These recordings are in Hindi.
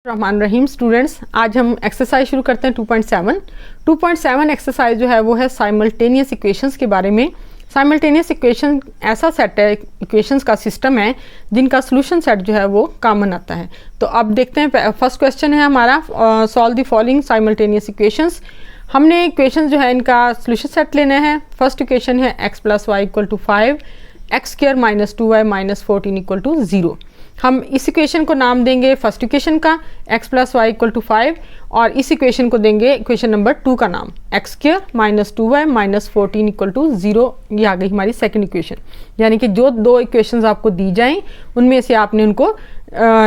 रहमान रहीम स्टूडेंट्स, आज हम एक्सरसाइज शुरू करते हैं 2.7 एक्सरसाइज जो है वो है साइमल्टेनियस इक्वेशंस के बारे में। साइमल्टेनियस इक्वेशन ऐसा सेट है, इक्वेशंस का सिस्टम है जिनका सोल्यूशन सेट जो है वो कॉमन आता है। तो अब देखते हैं, फर्स्ट क्वेश्चन है हमारा, solve the following simultaneous equations. हमने इक्वेशन जो है इनका सोल्यूशन सेट लेना है। फर्स्ट इक्वेशन है x + y = 5, x² - 2y - 14 = 0। हम इस इक्वेशन को नाम देंगे फर्स्ट इक्वेशन का x + y = 5 और इस इक्वेशन को देंगे इक्वेशन नंबर 2 का नाम x² - 2y - 14 = 0। ये आ गई हमारी सेकंड इक्वेशन। यानी कि जो दो इक्वेशंस आपको दी जाएं उनमें से आपने उनको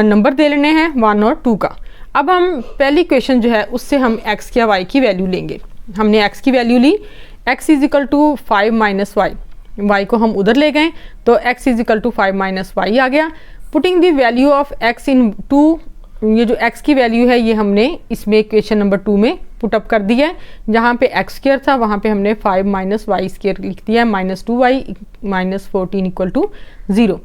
नंबर दे लेने हैं 1 और 2 का। अब हम पहली इक्वेशन जो है उससे हम x या y की वैल्यू लेंगे। हमने x की वैल्यू ली, x = 5 - y, y को हम उधर ले गए तो x = 5 - y आ गया। Putting the value of x इन 2, ये जो x की वैल्यू है ये हमने इसमें इक्वेशन नंबर 2 में पुटअप कर दिया है। जहाँ पे x² था वहाँ पे हमने 5 - y² लिख दिया है, -2y - 14 = 0।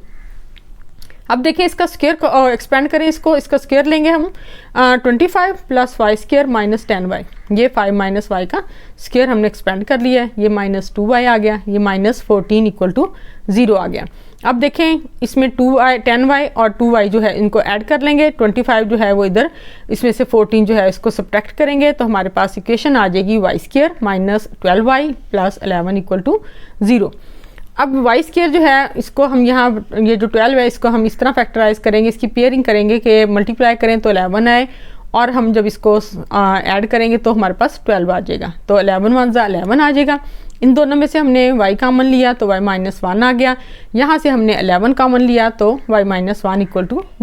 अब देखिए इसका स्क्वायर को एक्सपेंड करें, इसका स्क्वायर लेंगे हम 25 + y² - 10y। ये 5 - y का स्क्वायर हमने एक्सपेंड कर लिया है। ये -2y आ गया, ये -14 = 0 आ गया। अब देखें इसमें 10y और 2y जो है इनको ऐड कर लेंगे। 25 जो है वो इधर, इसमें से 14 जो है इसको सब्ट्रैक्ट करेंगे तो हमारे पास इक्वेशन आ जाएगी y² - 12y + 11 = 0। अब y² जो है इसको हम यहाँ, ये जो 12 है इसको हम इस तरह फैक्टराइज करेंगे, इसकी पेयरिंग करेंगे कि मल्टीप्लाई करें तो 11 आए और हम जब इसको ऐड करेंगे तो हमारे पास 12 आ जाएगा। तो 11 × 1 = 11 आ जाएगा। इन दोनों में से हमने y कॉमन लिया तो y - 1 आ गया। यहाँ से हमने 11 कॉमन लिया तो y - 1 =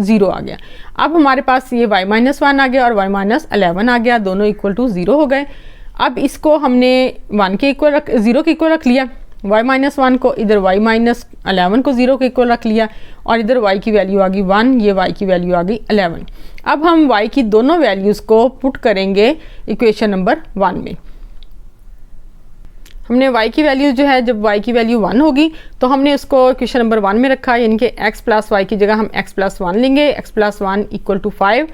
0 आ गया। अब हमारे पास ये y - 1 आ गया और y - 11 आ गया, दोनों = 0 हो गए। अब इसको हमने 0 के इक्वल रख लिया, y - 1 को इधर y - 11 को 0 के इक्वल रख लिया और इधर y की वैल्यू आ गई 1, ये y की वैल्यू आ गई 11। अब हम y की दोनों वैल्यूज़ को पुट करेंगे इक्वेशन नंबर 1 में। हमने y की वैल्यू जो है, जब y की वैल्यू 1 होगी तो हमने उसको इक्वेशन नंबर 1 में रखा, यानी कि x + y की जगह हम x + 1 लेंगे। x + 1 = 5,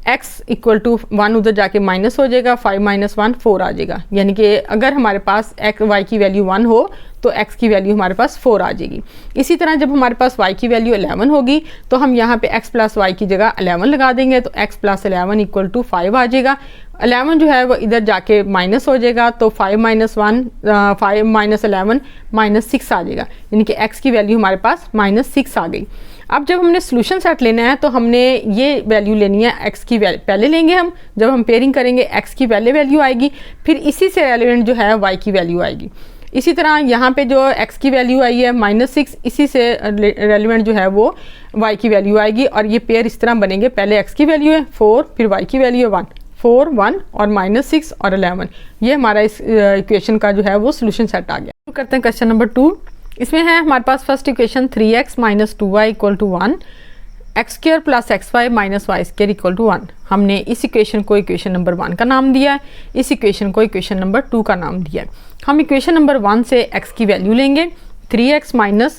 x = 1 उधर जाके माइनस हो जाएगा, 5 - 1 4 आ जाएगा। यानी कि अगर हमारे पास y की वैल्यू 1 हो तो x की वैल्यू हमारे पास 4 आ जाएगी। इसी तरह जब हमारे पास y की वैल्यू 11 होगी तो हम यहाँ पे x + y की जगह 11 लगा देंगे तो x + 11 = 5 आ जाएगा। 11 जो है वो इधर जाके माइनस हो जाएगा तो 5 - 11 -6 आ जाएगा। यानी कि x की वैल्यू हमारे पास -6 आ गई। अब जब हमने सोल्यूशन सेट लेना है तो हमने ये वैल्यू लेनी है, x की वैल्यू पहले लेंगे हम। जब हम पेयरिंग करेंगे x की पहले वैल्यू आएगी, फिर इसी से रेलेवेंट जो है y की वैल्यू आएगी। इसी तरह यहाँ पे जो x की वैल्यू आई है -6, इसी से रेलेवेंट जो है वो y की वैल्यू आएगी और ये पेयर इस तरह बनेंगे। पहले x की वैल्यू है 4, फिर y की वैल्यू है 1, 4, 1 और -6 और 11। ये हमारा इस इक्वेशन का जो है वो सोल्यूशन सेट आ गया। करते हैं क्वेश्चन नंबर 2। इसमें है हमारे पास first equation 3x - 2y = 1, x² + xy - y² = 1। हमने इस इक्वेशन को इक्वेशन नंबर 1 का नाम दिया है, इस इक्वेशन को इक्वेशन नंबर 2 का नाम दिया है। हम इक्वेशन नंबर 1 से x की वैल्यू लेंगे, 3x - 1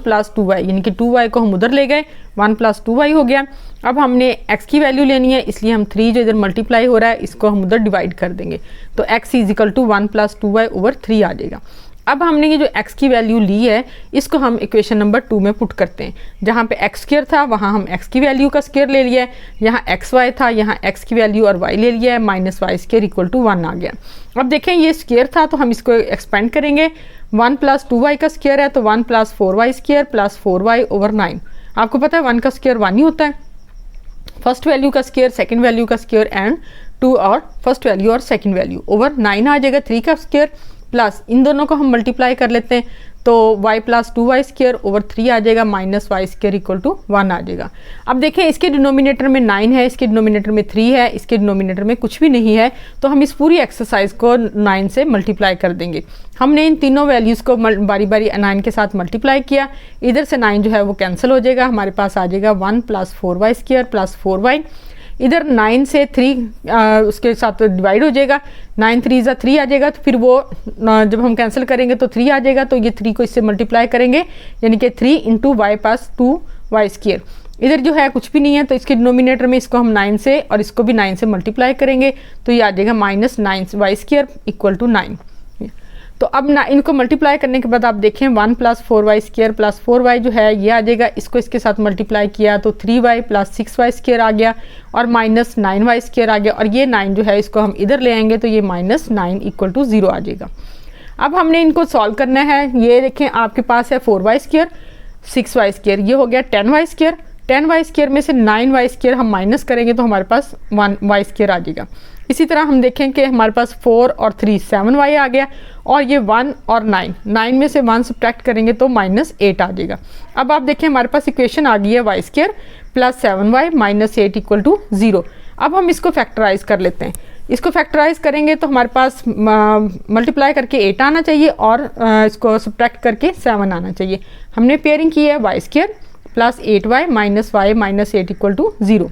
+ 2y, यानी कि 2y को हम उधर ले गए, 1 + 2y हो गया। अब हमने x की वैल्यू लेनी है, इसलिए हम 3 जो इधर मल्टीप्लाई हो रहा है इसको हम उधर डिवाइड कर देंगे तो x = 1 + 2y/3 आ जाएगा। अब हमने ये जो x की वैल्यू ली है इसको हम इक्वेशन नंबर 2 में पुट करते हैं। जहाँ पे x² था वहाँ हम x की वैल्यू का स्क्वायर ले लिया है, यहाँ xy था, यहाँ x की वैल्यू और y ले लिया है, -y² = 1 आ गया। अब देखें ये स्क्वायर था तो हम इसको एक्सपेंड करेंगे। 1 + 2y का स्क्वायर है तो 1 + 4y² + 4y/9। आपको पता है 1 का स्क्वायर 1 ही होता है। फर्स्ट वैल्यू का स्क्वायर, सेकंड वैल्यू का स्क्वायर एंड 2 और फर्स्ट वैल्यू और सेकंड वैल्यू ओवर 9 आ जाएगा। 3 का स्क्वायर प्लस इन दोनों को हम मल्टीप्लाई कर लेते हैं तो y + 2y²/3 आ जाएगा, -y² = 1 आ जाएगा। अब देखें इसके डिनोमिनेटर में 9 है, इसके डिनोमिनेटर में 3 है, इसके डिनोमिनेटर में कुछ भी नहीं है तो हम इस पूरी एक्सरसाइज को 9 से मल्टीप्लाई कर देंगे। हमने इन तीनों वैल्यूज़ को बारी बारी 9 के साथ मल्टीप्लाई किया, इधर से 9 जो है वो कैंसिल हो जाएगा, हमारे पास आ जाएगा 1 + 4y² + 4y। इधर 9 से 3 उसके साथ डिवाइड हो जाएगा, 9 3 ज़ा 3 आ जाएगा तो फिर वो जब हम कैंसिल करेंगे तो 3 आ जाएगा तो ये 3 को इससे मल्टीप्लाई करेंगे, यानी कि 3 × y + 2y²। इधर जो है कुछ भी नहीं है, तो इसके डिनोमिनेटर में इसको हम 9 से और इसको भी 9 से मल्टीप्लाई करेंगे तो ये आ जाएगा -9y² इक्वल टू 9। तो अब ना इनको मल्टीप्लाई करने के बाद आप देखें 1 + 4y² + 4y जो है ये आ जाएगा, इसको इसके साथ मल्टीप्लाई किया तो 3y + 6y² आ गया और -9y² आ गया, और ये 9 जो है इसको हम इधर ले आएंगे तो ये -9 इक्वल टू 0 आ जाएगा। अब हमने इनको सॉल्व करना है। ये देखें आपके पास है 4y², 6y², ये हो गया 10y²। 10y² में से 9y² हम माइनस करेंगे तो हमारे पास 1y² आ जाएगा। इसी तरह हम देखें कि हमारे पास 4 और 3 7y आ गया, और ये 1 और 9 में से 1 सब्ट्रैक्ट करेंगे तो -8 आ जाएगा। अब आप देखें हमारे पास इक्वेशन आ गई है y² + 7y -8 इक्वल टू 0। अब हम इसको फैक्टराइज कर लेते हैं। इसको फैक्टराइज करेंगे तो हमारे पास मल्टीप्लाई करके 8 आना चाहिए और इसको सब्ट्रैक्ट करके 7 आना चाहिए। हमने पेयरिंग की है y² + 8y -y -8 equal to 0।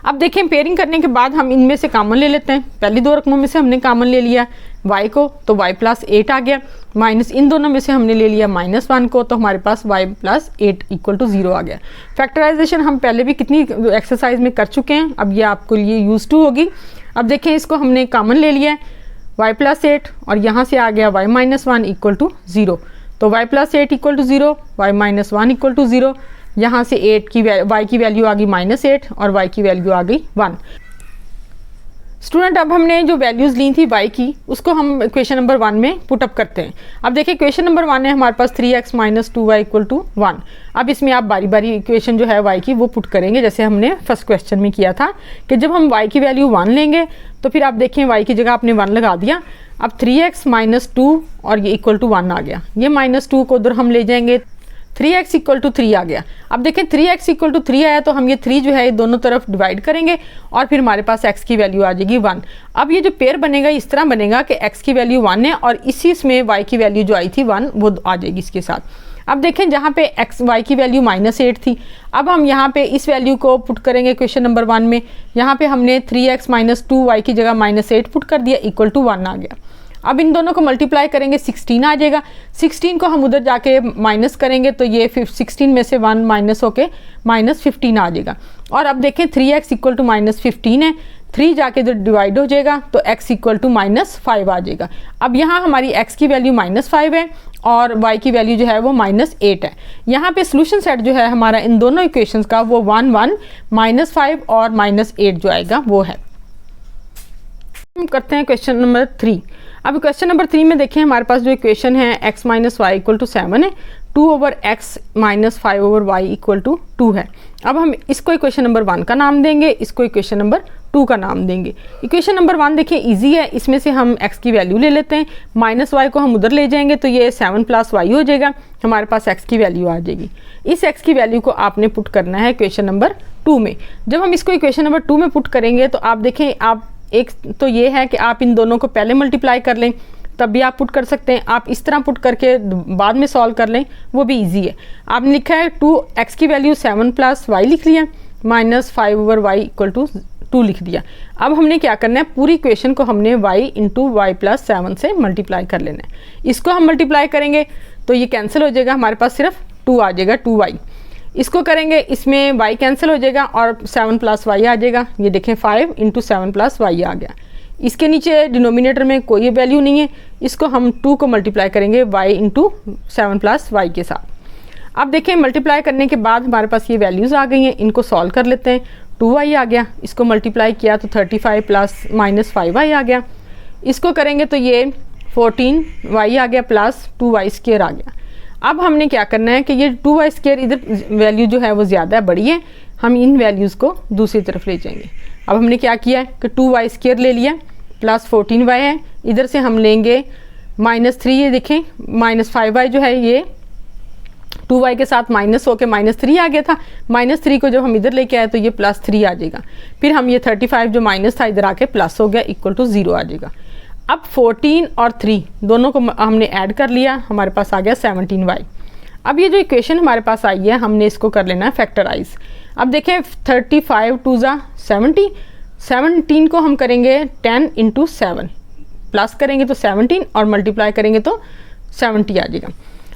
अब देखें पेयरिंग करने के बाद हम इनमें से कॉमन ले लेते हैं। पहली दो रकमों में से हमने कॉमन ले लिया y को, तो y + 8 आ गया, माइनस इन दोनों में से हमने ले लिया -1 को, तो हमारे पास y + 8 इक्वल टू 0 आ गया। फैक्टराइजेशन हम पहले भी कितनी एक्सरसाइज में कर चुके हैं, अब ये आपको लिए यूज टू होगी। अब देखें इसको हमने कॉमन ले लिया है y + 8 और यहाँ से आ गया y -1 इक्वल टू 0। तो y + 8 equal to 0, y -1 equal to 0। यहाँ से y की वैल्यू आ गई -8 और y की वैल्यू आ गई 1। स्टूडेंट अब हमने जो वैल्यूज़ ली थी y की, उसको हम इक्वेशन नंबर 1 में पुट अप करते हैं। अब देखिए इक्वेशन नंबर 1 है हमारे पास 3x - 2y इक्वल टू 1। अब इसमें आप बारी बारी इक्वेशन जो है y की वो पुट करेंगे, जैसे हमने फर्स्ट क्वेश्चन में किया था कि जब हम y की वैल्यू 1 लेंगे तो फिर आप देखें y की जगह आपने 1 लगा दिया। अब 3x - 2 और ये इक्वल टू 1 आ गया, ये -2 को उधर हम ले जाएंगे, 3x इक्वल टू 3 आ गया। अब देखें 3x इक्वल टू 3 आया तो हम ये 3 जो है ये दोनों तरफ डिवाइड करेंगे और फिर हमारे पास x की वैल्यू आ जाएगी 1। अब ये जो पेयर बनेगा इस तरह बनेगा कि x की वैल्यू 1 है और इसी इसमें y की वैल्यू जो आई थी 1 वो आ जाएगी इसके साथ। अब देखें जहाँ पे y की वैल्यू -8 थी, अब हम यहाँ पे इस वैल्यू को पुट करेंगे क्वेश्चन नंबर 1 में। यहाँ पे हमने 3x - 2y की जगह -8 पुट कर दिया, इक्वल टू 1 आ गया। अब इन दोनों को मल्टीप्लाई करेंगे 16 आ जाएगा। 16 को हम उधर जाके माइनस करेंगे तो ये 16 में से 1 माइनस होके -15 आ जाएगा। और अब देखें 3x इक्वल टू -15 है, 3 जाके इधर डिवाइड हो जाएगा तो x इक्वल टू -5 आ जाएगा। अब यहाँ हमारी x की वैल्यू -5 है और y की वैल्यू जो है वो -8 है। यहाँ पे सोल्यूशन सेट जो है हमारा इन दोनों इक्वेशंस का वो 1 1 -5 और -8 जो आएगा वो है। हम करते हैं क्वेश्चन नंबर 3। अब क्वेश्चन नंबर 3 में देखें हमारे पास जो इक्वेशन है x - y इक्वल टू 7 है, 2/x - 5/y इक्वल टू 2 है। अब हम इसको इक्वेशन नंबर 1 का नाम देंगे, इसको इक्वेशन नंबर 2 का नाम देंगे। इक्वेशन नंबर 1 देखिए इजी है, इसमें से हम x की वैल्यू ले लेते हैं, -y को हम उधर ले जाएंगे तो ये 7 + y हो जाएगा, हमारे पास x की वैल्यू आ जाएगी। इस x की वैल्यू को आपने पुट करना है इक्वेशन नंबर 2 में। जब हम इसको इक्वेशन नंबर 2 में पुट करेंगे तो आप देखें, आप एक तो ये है कि आप इन दोनों को पहले मल्टीप्लाई कर लें, तब भी आप पुट कर सकते हैं। आप इस तरह पुट करके बाद में सॉल्व कर लें, वो भी इजी है। आपने लिखा है 2x की वैल्यू 7 + y लिख लिया, -5/y इक्वल टू 2 लिख दिया। अब हमने क्या करना है, पूरी इक्वेशन को हमने y × y + 7 से मल्टीप्लाई कर लेना है। इसको हम मल्टीप्लाई करेंगे तो ये कैंसिल हो जाएगा, हमारे पास सिर्फ 2 आ जाएगा, 2y। इसको करेंगे, इसमें y कैंसिल हो जाएगा और 7 + y आ जाएगा। ये देखें 5 × 7 + y आ गया। इसके नीचे डिनोमिनेटर में कोई वैल्यू नहीं है, इसको हम 2 को मल्टीप्लाई करेंगे y × 7 + y के साथ। अब देखें मल्टीप्लाई करने के बाद हमारे पास ये वैल्यूज़ आ गई हैं, इनको सॉल्व कर लेते हैं। 2y आ गया, इसको मल्टीप्लाई किया तो 35 + -5y आ गया। इसको करेंगे तो ये 14y आ गया प्लस 2y² आ गया। अब हमने क्या करना है कि ये 2y² इधर वैल्यू जो है वो ज़्यादा है, बड़ी है, हम इन वैल्यूज़ को दूसरी तरफ ले जाएंगे। अब हमने क्या किया है कि 2y² ले लिया प्लस 14y है, इधर से हम लेंगे -3, ये देखें -5y जो है ये 2y के साथ माइनस होके -3 आ गया था। -3 को जब हम इधर लेके आए तो ये +3 आ जाएगा। फिर हम ये 35 जो माइनस था इधर आके प्लस हो गया, इक्वल टू 0 आ जाएगा। अब 14 और 3 दोनों को हमने ऐड कर लिया, हमारे पास आ गया 17y। अब ये जो इक्वेशन हमारे पास आई है हमने इसको कर लेना है फैक्टराइज। अब देखें 35 2 ज़ा 70, 17 को हम करेंगे 10 × 7, प्लस करेंगे तो 17 और मल्टीप्लाई करेंगे तो 70 आ जाएगा।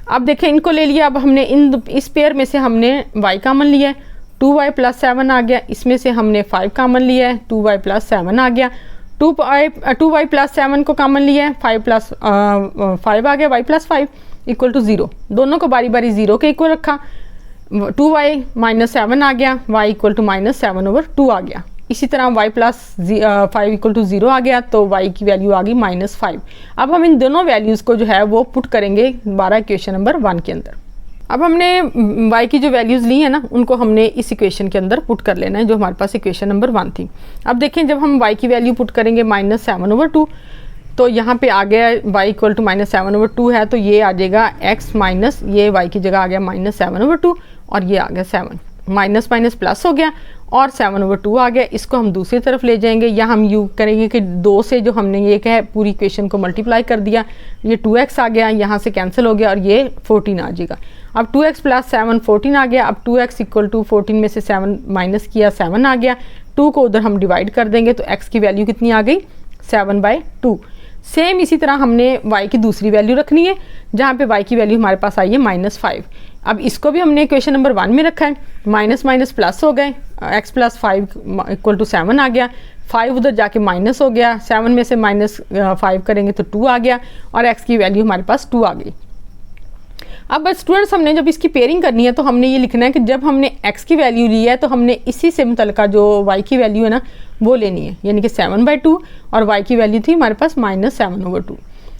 अब देखें इनको ले लिया, अब हमने इस पेयर में से हमने y कॉमन लिया है, 2y + 7 आ गया, इसमें से हमने 5 कॉमन लिया है, 2y + 7 आ गया, 2y + 7 को कॉमन लिया है, 5 + 5 आ गया, y + 5 = 0, दोनों को बारी बारी 0 के इक्वल रखा, 2y - 7 आ गया, y = -7/2 आ गया। इसी तरह y + 5 = 0 आ गया, तो y की वैल्यू आ गई -5। अब हम इन दोनों वैल्यूज़ को जो है वो पुट करेंगे दोबारा इक्वेशन नंबर 1 के अंदर। अब हमने y की जो वैल्यूज़ ली है ना, उनको हमने इस इक्वेशन के अंदर पुट कर लेना है, जो हमारे पास इक्वेशन नंबर 1 थी। अब देखें जब हम y की वैल्यू पुट करेंगे -7/2, तो यहाँ पे आ गया y = -7/2 है, तो ये आ जाएगा x माइनस, ये y की जगह आ गया -7/2 और ये आ गया 7, माइनस माइनस प्लस हो गया और 7/2 आ गया। इसको हम दूसरी तरफ ले जाएंगे, या हम यूँ करेंगे कि 2 से जो हमने ये क्या है पूरी इक्वेशन को मल्टीप्लाई कर दिया, ये 2x आ गया, यहाँ से कैंसिल हो गया और ये 14 आ जाएगा। अब 2x + 7 14 आ गया। अब 2x = 14 में से 7 माइनस किया, 7 आ गया, 2 को उधर हम डिवाइड कर देंगे तो x की वैल्यू कितनी आ गई 7/2। सेम इसी तरह हमने y की दूसरी वैल्यू रखनी है, जहाँ पे y की वैल्यू हमारे पास आई है -5। अब इसको भी हमने इक्वेशन नंबर 1 में रखा है, माइनस माइनस प्लस हो गए, x + 5 = 7 आ गया, 5 उधर जाके माइनस हो गया, 7 में से -5 करेंगे तो 2 आ गया और x की वैल्यू हमारे पास 2 आ गई। अब स्टूडेंट्स हमने जब इसकी पेयरिंग करनी है तो हमने ये लिखना है कि जब हमने x की वैल्यू ली है तो हमने इसी से मुतल्लिका जो y की वैल्यू है ना वो लेनी है, यानी कि 7/2 और y की वैल्यू थी हमारे पास -7/2।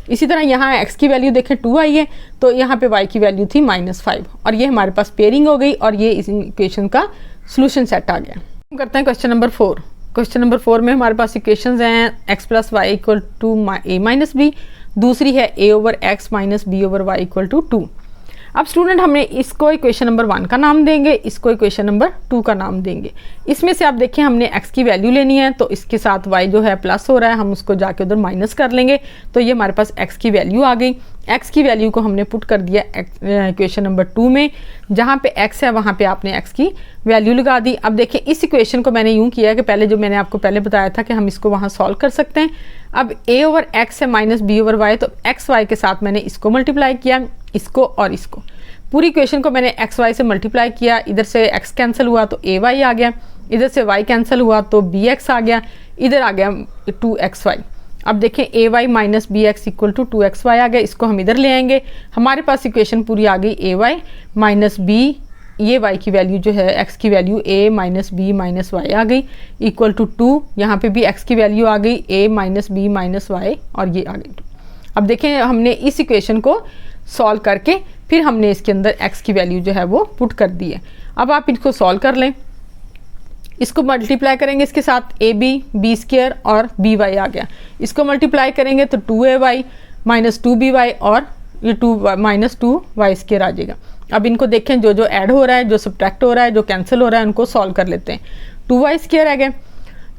इसी तरह यहाँ x की वैल्यू देखें 2 आई है, तो यहाँ पे y की वैल्यू थी -5 और ये हमारे पास पेयरिंग हो गई और ये इस इक्वेशन का सोल्यूशन सेट आ गया। हम करते हैं क्वेश्चन नंबर 4। क्वेश्चन नंबर 4 में हमारे पास इक्वेशंस हैं x + y = a - b, दूसरी है a/x - b/y = 2। अब स्टूडेंट हमने इसको इक्वेशन नंबर 1 का नाम देंगे, इसको इक्वेशन नंबर 2 का नाम देंगे। इसमें से आप देखें हमने x की वैल्यू लेनी है, तो इसके साथ y जो है प्लस हो रहा है, हम उसको जाके उधर माइनस कर लेंगे, तो ये हमारे पास x की वैल्यू आ गई। x की वैल्यू को हमने पुट कर दिया इक्वेशन नंबर 2 में, जहाँ पे x है वहाँ पे आपने x की वैल्यू लगा दी। अब देखिए इस इक्वेशन को मैंने यूँ किया है कि पहले जो मैंने आपको पहले बताया था कि हम इसको वहाँ सॉल्व कर सकते हैं। अब a/x है -b/y, तो x y के साथ मैंने इसको मल्टीप्लाई किया, इसको और इसको, पूरी इक्वेशन को मैंने x y से मल्टीप्लाई किया, इधर से x कैंसिल हुआ तो ay आ गया, इधर से y कैंसिल हुआ तो bx आ गया, इधर आ गया 2xy। अब देखें ay - bx = 2xy आ गया, इसको हम इधर ले आएंगे, हमारे पास इक्वेशन पूरी आ गई ay - b, ये y की वैल्यू जो है x की वैल्यू a - b - y आ गई = 2, यहाँ पे भी x की वैल्यू आ गई a - b - y और ये आ गई 2। अब देखें हमने इस इक्वेशन को सॉल्व करके फिर हमने इसके अंदर x की वैल्यू जो है वो पुट कर दी है। अब आप इनको सॉल्व कर लें, इसको मल्टीप्लाई करेंगे इसके साथ b² और by आ गया, इसको मल्टीप्लाई करेंगे तो 2ay - 2by और ये 2y² आ जाएगा। अब इनको देखें जो जो ऐड हो रहा है, जो सब्ट्रैक्ट हो रहा है, जो कैंसिल हो रहा है, उनको सॉल्व कर लेते हैं। 2y² आ गया,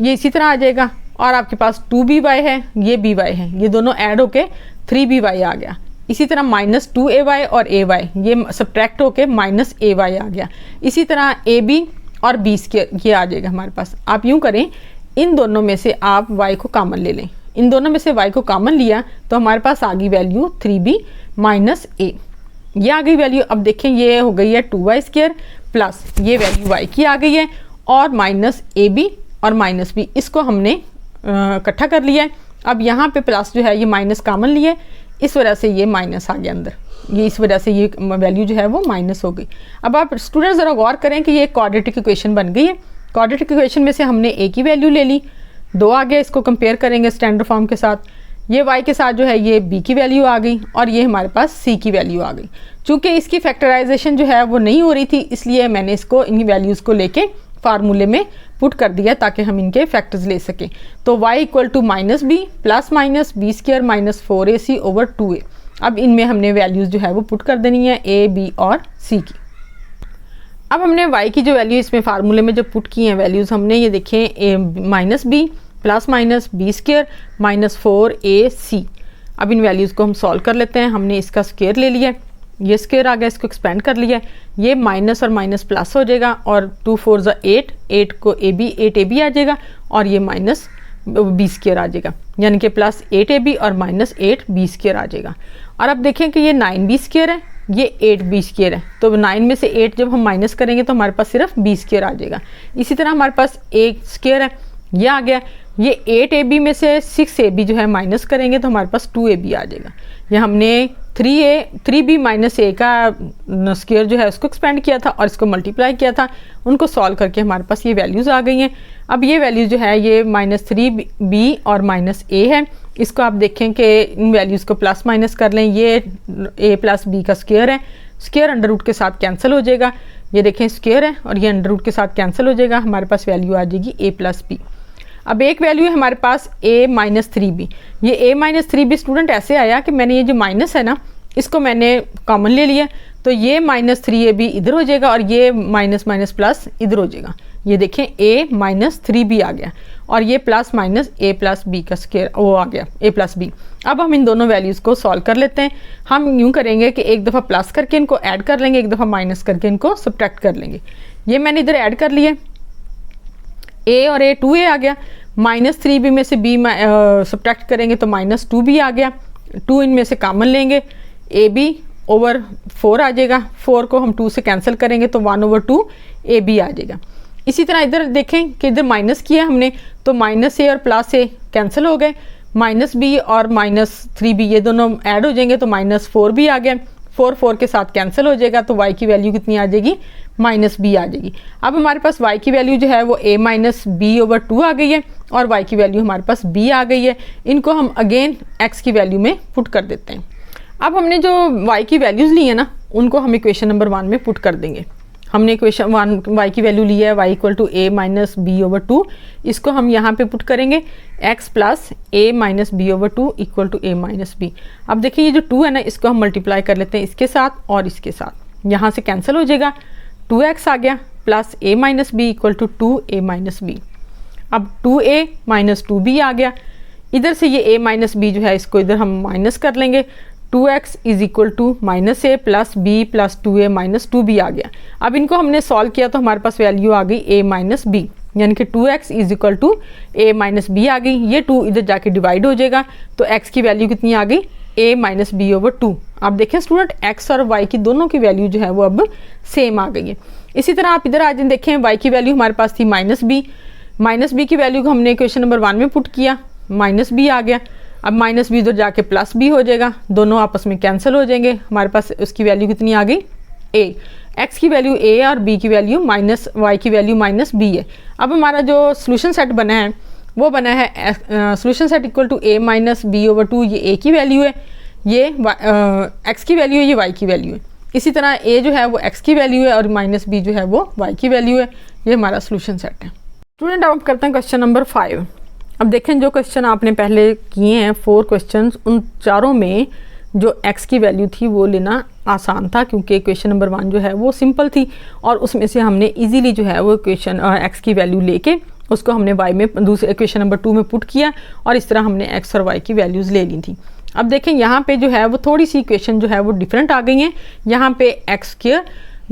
ये इसी तरह आ जाएगा और आपके पास 2by है, ये by है, ये दोनों ऐड होके 3by आ गया। इसी तरह -2ay और ay, ये सब्ट्रैक्ट होके -ay आ गया। इसी तरह ab और b² ये आ जाएगा हमारे पास। आप यूँ करें, इन दोनों में से आप y को कॉमन ले लें, इन दोनों में से y को कॉमन लिया तो हमारे पास आ गई वैल्यू 3b - a, ये आ गई वैल्यू। अब देखें ये हो गई है 2y² प्लस ये वैल्यू y की आ गई है और -ab और -b, इसको हमने इकट्ठा कर लिया है। अब यहाँ पे प्लस जो है ये माइनस कॉमन लिया है, इस वजह से ये माइनस आ गया अंदर, ये इस वजह से ये वैल्यू जो है वो माइनस हो गई। अब आप स्टूडेंट ज़रा गौर करें कि ये क्वाड्रेटिक इक्वेशन बन गई है। क्वाड्रेटिक इक्वेशन में से हमने a की वैल्यू ले ली, 2 आ गया, इसको कंपेयर करेंगे स्टैंडर्ड फॉर्म के साथ, ये y के साथ जो है ये b की वैल्यू आ गई और ये हमारे पास c की वैल्यू आ गई। चूँकि इसकी फैक्टराइजेशन जो है वो नहीं हो रही थी, इसलिए मैंने इसको इन वैल्यूज़ को लेके फार्मूले में पुट कर दिया ताकि हम इनके फैक्टर्स ले सकें। तो y = -b plus minus b² - 4ac/2a। अब इनमें हमने वैल्यूज़ जो है वो पुट कर देनी है a, b और c की। अब हमने y की जो वैल्यू इसमें फार्मूले में जो पुट की हैं वैल्यूज़, हमने ये देखें -b plus minus b² - 4ac। अब इन वैल्यूज़ को हम सॉल्व कर लेते हैं। हमने इसका स्क्वायर ले लिया, ये स्क्वायर आ गया, इसको एक्सपेंड कर लिया, ये माइनस और माइनस प्लस हो जाएगा और 2 4 ज़ा 8, 8 को8ab आ जाएगा और ये माइनस b² आ जाएगा, यानी कि +8ab और -8b² आ जाएगा। और अब देखें कि ये 9b² है ये 8b स्क्वायर है, तो 9 में से 8 जब हम माइनस करेंगे तो हमारे पास सिर्फ b स्क्वायर आ जाएगा। इसी तरह हमारे पास a स्क्वायर है, ये आ गया। ये 8ab में से 6ab जो है माइनस करेंगे तो हमारे पास 2ab आ जाएगा। ये हमने 3b माइनस a का स्क्वायर जो है उसको एक्सपेंड किया था और इसको मल्टीप्लाई किया था, उनको सॉल्व करके हमारे पास ये वैल्यूज़ आ गई हैं। अब ये वैल्यूज़ जो है ये -3b और -a है, इसको आप देखें कि इन वैल्यूज़ को प्लस माइनस कर लें। ये a प्लस b का स्क्वायर है, स्क्वायर अंडर रूट के साथ कैंसिल हो जाएगा। ये देखें स्क्वायर है और ये अंडर रूट के साथ कैंसिल हो जाएगा, हमारे पास वैल्यू आ जाएगी a प्लस b। अब एक वैल्यू है हमारे पास a माइनस 3b। ये a माइनस 3b स्टूडेंट ऐसे आया कि मैंने ये जो माइनस है ना इसको मैंने कॉमन ले लिया, तो ये -3ab इधर हो जाएगा और ये माइनस माइनस प्लस इधर हो जाएगा। ये देखें a माइनस 3b आ गया और ये plus minus a plus b का स्क्वायर वो आ गया a प्लस b। अब हम इन दोनों वैल्यूज़ को सॉल्व कर लेते हैं। हम यूँ करेंगे कि एक दफ़ा प्लस करके इनको ऐड कर लेंगे, एक दफ़ा माइनस करके इनको सब्ट्रैक्ट कर लेंगे। ये मैंने इधर ऐड कर लिए, a और a 2a आ गया, -3b में से b सब्ट्रैक्ट करेंगे तो -2b आ गया। 2 इनमें से कॉमन लेंगे, ab ओवर 4 आ जाएगा, 4 को हम 2 से कैंसिल करेंगे तो 1/2 ab आ जाएगा। इसी तरह इधर देखें कि इधर माइनस किया हमने तो -a और +a कैंसिल हो गए, -b और -3b ये दोनों ऐड हो जाएंगे तो -4b आ गया, 4 के साथ कैंसिल हो जाएगा तो y की वैल्यू कितनी आ जाएगी -b आ जाएगी। अब हमारे पास y की वैल्यू जो है वो a माइनस b/2 आ गई है और y की वैल्यू हमारे पास b आ गई है। इनको हम अगेन x की वैल्यू में पुट कर देते हैं। अब हमने जो y की वैल्यूज़ ली है ना उनको हम इक्वेशन नंबर 1 में पुट कर देंगे। हमने इक्वेशन 1 y की वैल्यू ली है y = a माइनस b/2, इसको हम यहाँ पे पुट करेंगे x plus a minus b/2 = a minus b। अब देखिए ये जो 2 है ना इसको हम मल्टीप्लाई कर लेते हैं इसके साथ और इसके साथ, यहाँ से कैंसिल हो जाएगा, 2x आ गया plus a minus b = 2a minus b। अब 2a माइनस 2b आ गया, इधर से ये a माइनस b जो है इसको इधर हम माइनस कर लेंगे, 2x = -a plus b plus 2a minus 2b आ गया। अब इनको हमने सॉल्व किया तो हमारे पास वैल्यू आ गई a माइनस b, यानी कि 2x = a माइनस b आ गई। ये 2 इधर जाके डिवाइड हो जाएगा तो x की वैल्यू कितनी आ गई a माइनस b/2। आप देखें स्टूडेंट x और y की दोनों की वैल्यू जो है वो अब सेम आ गई है। इसी तरह आप इधर आ जाए देखें y की वैल्यू हमारे पास थी -b की वैल्यू को हमने इक्वेशन नंबर 1 में पुट किया, -b आ गया। अब -b इधर जाके +b हो जाएगा, दोनों आपस में कैंसिल हो जाएंगे, हमारे पास उसकी वैल्यू कितनी आ गई a। x की वैल्यू a और b की वैल्यू y की वैल्यू -b है। अब हमारा जो सोल्यूशन सेट बना है वो बना है solution set = a minus b/2, ये a की वैल्यू है, ये x की वैल्यू है, ये y की वैल्यू है। इसी तरह a जो है वो x की वैल्यू है और -b जो है वो y की वैल्यू है। ये हमारा सोल्यूशन सेट है। स्टूडेंट अब करते हैं क्वेश्चन नंबर 5। अब देखें जो क्वेश्चन आपने पहले किए हैं 4 क्वेश्चंस, उन चारों में जो x की वैल्यू थी वो लेना आसान था क्योंकि क्वेश्चन नंबर 1 जो है वो सिंपल थी और उसमें से हमने इजीली जो है वो क्वेश्चन x की वैल्यू लेके उसको हमने y में दूसरे क्वेश्चन नंबर 2 में पुट किया और इस तरह हमने x और y की वैल्यूज़ ले ली थी। अब देखें यहाँ पे जो है वो थोड़ी सी इक्वेशन जो है वो डिफरेंट आ गई हैं। यहाँ पे x²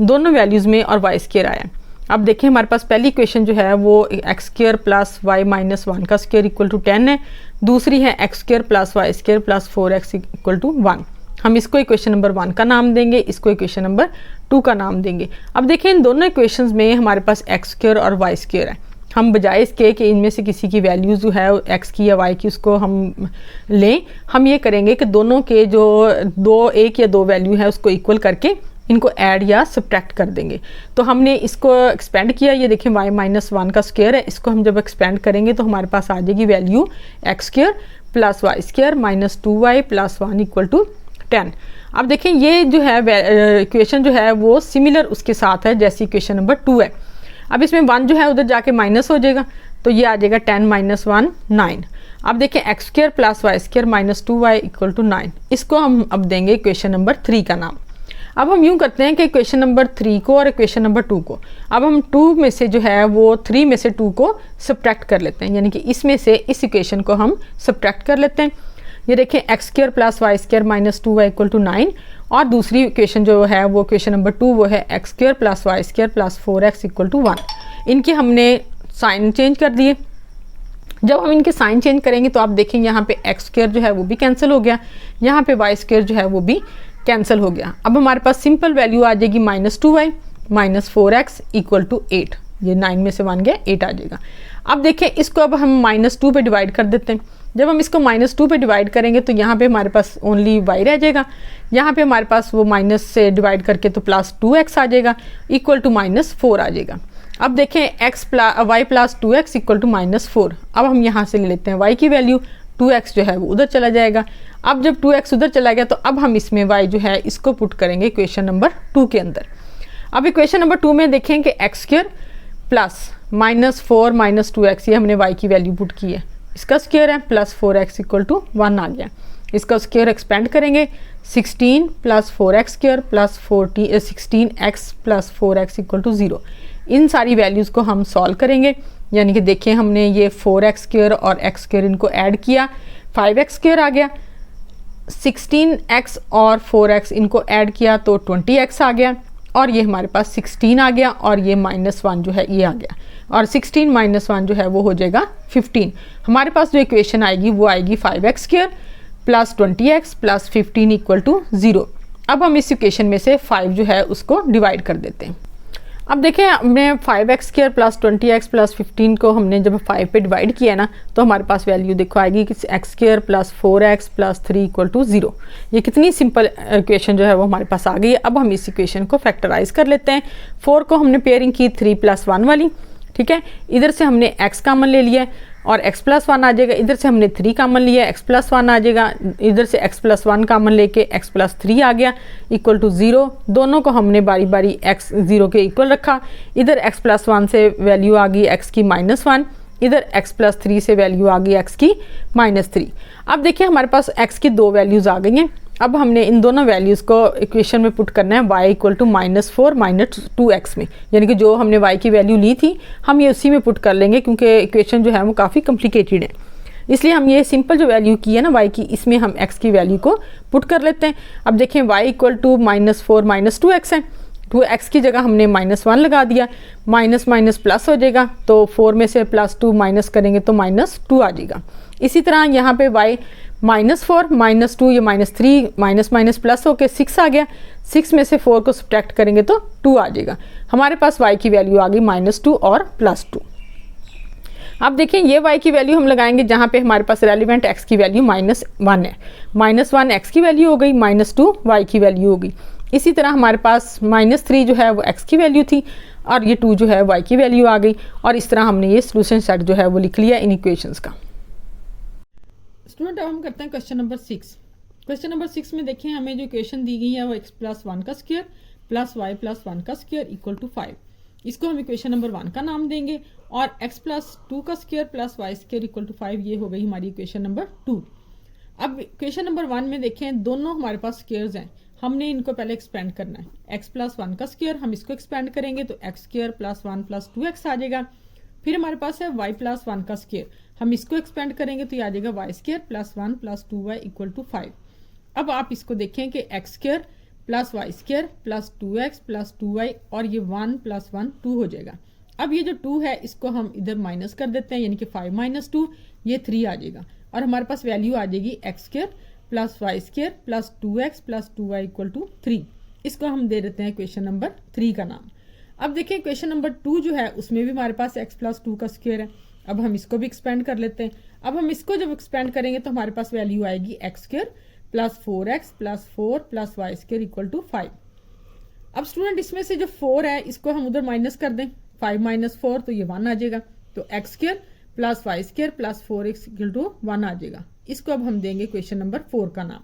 दोनों वैल्यूज़ में और y² आया। अब देखें हमारे पास पहली इक्वेशन जो है वो x² प्लस y माइनस 1 का स्क्वायर = 10 है, दूसरी है x² plus y² plus 4x = 1। हम इसको इक्वेशन नंबर 1 का नाम देंगे, इसको इक्वेशन नंबर 2 का नाम देंगे। अब देखें इन दोनों इक्वेशंस में हमारे पास x² और y² है। हम बजाय इसके कि इनमें से किसी की वैल्यू जो है x की या y की उसको हम लें, हम ये करेंगे कि दोनों के जो एक या दो वैल्यू है उसको इक्वल करके इनको ऐड या सब्ट्रैक्ट कर देंगे। तो हमने इसको एक्सपेंड किया, ये देखें y माइनस 1 का स्क्वायर है, इसको हम जब एक्सपेंड करेंगे तो हमारे पास आ जाएगी value x² plus y² minus 2y plus 1 = 10। अब देखें ये जो है इक्वेशन जो है वो सिमिलर उसके साथ है जैसी इक्वेशन नंबर 2 है। अब इसमें 1 जो है उधर जाके माइनस हो जाएगा तो ये आ जाएगा 10 - 1 9। अब देखें x² plus y² minus 2y = 9, इसको हम अब देंगे इक्वेशन नंबर 3 का नाम। अब हम यूँ करते हैं कि इक्वेशन नंबर 3 को और इक्वेशन नंबर 2 को अब हम 2 में से जो है वो 3 में से 2 को सब्ट्रैक्ट कर लेते हैं, यानी कि इसमें से इस इक्वेशन को हम सब्ट्रैक्ट कर लेते हैं। ये देखें x² plus y² minus 2y = 9 और दूसरी इक्वेशन जो है वो इक्वेशन नंबर 2 वो है x² plus y² plus 4x = 1। इनके हमने साइन चेंज कर दिए। जब हम इनके साइन चेंज करेंगे तो आप देखेंगे यहाँ पे x² जो है वो भी कैंसिल हो गया, यहाँ पे y² जो है वो भी कैंसिल हो गया। अब हमारे पास सिंपल वैल्यू आ जाएगी -2y minus 4x equal to 8। ये 9 में से 1 गया 8 आ जाएगा। अब देखें इसको अब हम -2 पे डिवाइड कर देते हैं। जब हम इसको -2 पे डिवाइड करेंगे तो यहाँ पे हमारे पास ओनली y रह जाएगा। यहाँ पे हमारे पास वो माइनस से डिवाइड करके तो +2x आ जाएगा इक्वल टू -4 आ जाएगा। अब देखें y plus 2x equal to -4। अब हम यहाँ से ले लेते हैं y की वैल्यू, 2x जो है वो उधर चला जाएगा। अब जब 2x उधर चला गया तो अब हम इसमें y जो है इसको पुट करेंगे इक्वेशन नंबर 2 के अंदर। अब इक्वेशन नंबर 2 में देखें कि x² प्लस -4 माइनस 2x, ये हमने y की वैल्यू पुट की है, इसका स्क्वायर है +4x इक्वल टू 1 आ गया। इसका स्क्वायर एक्सपेंड करेंगे 16 plus 4x square plus 16x plus 4x equal to 0। इन सारी वैल्यूज़ को हम सॉल्व करेंगे, यानी कि देखें हमने ये 4x स्क्वायर और x स्क्वायर इनको ऐड किया, 5x स्क्वायर आ गया, 16x और 4x इनको ऐड किया तो 20x आ गया, और ये हमारे पास 16 आ गया, और ये -1 जो है ये आ गया, और 16 - 1 जो है वो हो जाएगा 15। हमारे पास जो इक्वेशन आएगी वो आएगी 5x square plus 20x plus 15 equal to 0। अब हम इस इक्वेशन में से 5 जो है उसको डिवाइड कर देते हैं। अब देखें हमने 5x square plus 20x plus 15 को हमने जब 5 पे डिवाइड किया ना तो हमारे पास वैल्यू देखो आएगी कि x square plus 4x plus 3 equal to 0। ये कितनी सिंपल इक्वेशन जो है वो हमारे पास आ गई है। अब हम इस इक्वेशन को फैक्टराइज कर लेते हैं। 4 को हमने पेयरिंग की 3 + 1 वाली, ठीक है। इधर से हमने x कॉमन ले लिया और x + 1 आ जाएगा। इधर से हमने 3 कॉमन लिया, x + 1 आ जाएगा। इधर से x + 1 कॉमन लेके x + 3 आ गया इक्वल टू 0। दोनों को हमने बारी बारी x 0 के इक्वल रखा। इधर x + 1 से वैल्यू आ गई x की -1, इधर x + 3 से वैल्यू आ गई x की -3। अब देखिए हमारे पास x की 2 वैल्यूज़ आ गई हैं। अब हमने इन दोनों वैल्यूज़ को इक्वेशन में पुट करना है y equal to -4 minus 2x में, यानी कि जो हमने y की वैल्यू ली थी हम ये उसी में पुट कर लेंगे, क्योंकि इक्वेशन जो है वो काफ़ी कॉम्प्लिकेटेड है। इसलिए हम ये सिंपल जो वैल्यू की है ना y की, इसमें हम x की वैल्यू को पुट कर लेते हैं। अब देखें y equal to -4 minus 2x है, 2x की जगह हमने -1 लगा दिया, माइनस माइनस प्लस हो जाएगा, तो 4 में से +2 माइनस करेंगे तो -2 आ जाएगा। इसी तरह यहाँ पे y -4 -2, ये -3 माइनस माइनस प्लस होके 6 आ गया। 6 में से 4 को सब्ट्रैक्ट करेंगे तो 2 आ जाएगा। हमारे पास y की वैल्यू आ गई -2 और +2। अब देखिए ये y की वैल्यू हम लगाएंगे जहाँ पे हमारे पास रेलिवेंट x की वैल्यू -1 है। -1 x की वैल्यू हो गई, -2 y की वैल्यू हो गई। इसी तरह हमारे पास -3 जो है वो x की वैल्यू थी और ये 2 जो है y की वैल्यू आ गई, और इस तरह हमने ये सोल्यूशन सेट जो है वो लिख लिया इन इक्वेशंस का। स्टूडेंट अब हम करते हैं क्वेश्चन नंबर 6। क्वेश्चन नंबर 6 में देखें हमें जो इक्वेशन दी गई है वो x + 1 का स्क्वायर प्लस y + 1 का स्क्वायर इक्वल टू 5। इसको हम इक्वेशन नंबर 1 का नाम देंगे, और x + 2 का square plus y square equal to 5 ये हो गई हमारी इक्वेशन नंबर 2। अब इक्वेशन नंबर 1 में देखें दोनों हमारे पास स्क्वायर्स हैं, हमने इनको पहले एक्सपेंड करना है। x + 1 का स्क्वायर हम इसको एक्सपेंड करेंगे तो x स्क्वायर प्लस 1 + 2x आ जाएगा। फिर हमारे पास है y + 1 का स्क्वायर, हम इसको एक्सपेंड करेंगे तो ये आ जाएगा y square plus 1 + 2y equal to 5। अब आप इसको देखें कि x square plus y square plus 2x plus 2y और ये 1 + 1 2 हो जाएगा। अब ये जो 2 है इसको हम इधर माइनस कर देते हैं, यानी कि 5 - 2 ये 3 आ जाएगा, और हमारे पास वैल्यू आ जाएगी x square plus y square plus 2x plus 2y equal to 3। इसको हम दे देते हैं क्वेश्चन नंबर 3 का नाम। अब देखें क्वेश्चन नंबर 2 जो है उसमें भी हमारे पास x + 2 का स्क्वायर है। अब हम इसको भी एक्सपेंड कर लेते हैं। अब हम इसको जब एक्सपेंड करेंगे तो हमारे पास वैल्यू आएगी x square plus 4x plus 4 plus y square equal to 5। अब स्टूडेंट इसमें से जो 4 है इसको हम उधर माइनस कर दें, 5 - 4 तो ये 1 आ जाएगा, तो x square plus y square plus 4x equal to 1 आ जाएगा। इसको अब हम देंगे क्वेश्चन नंबर 4 का नाम।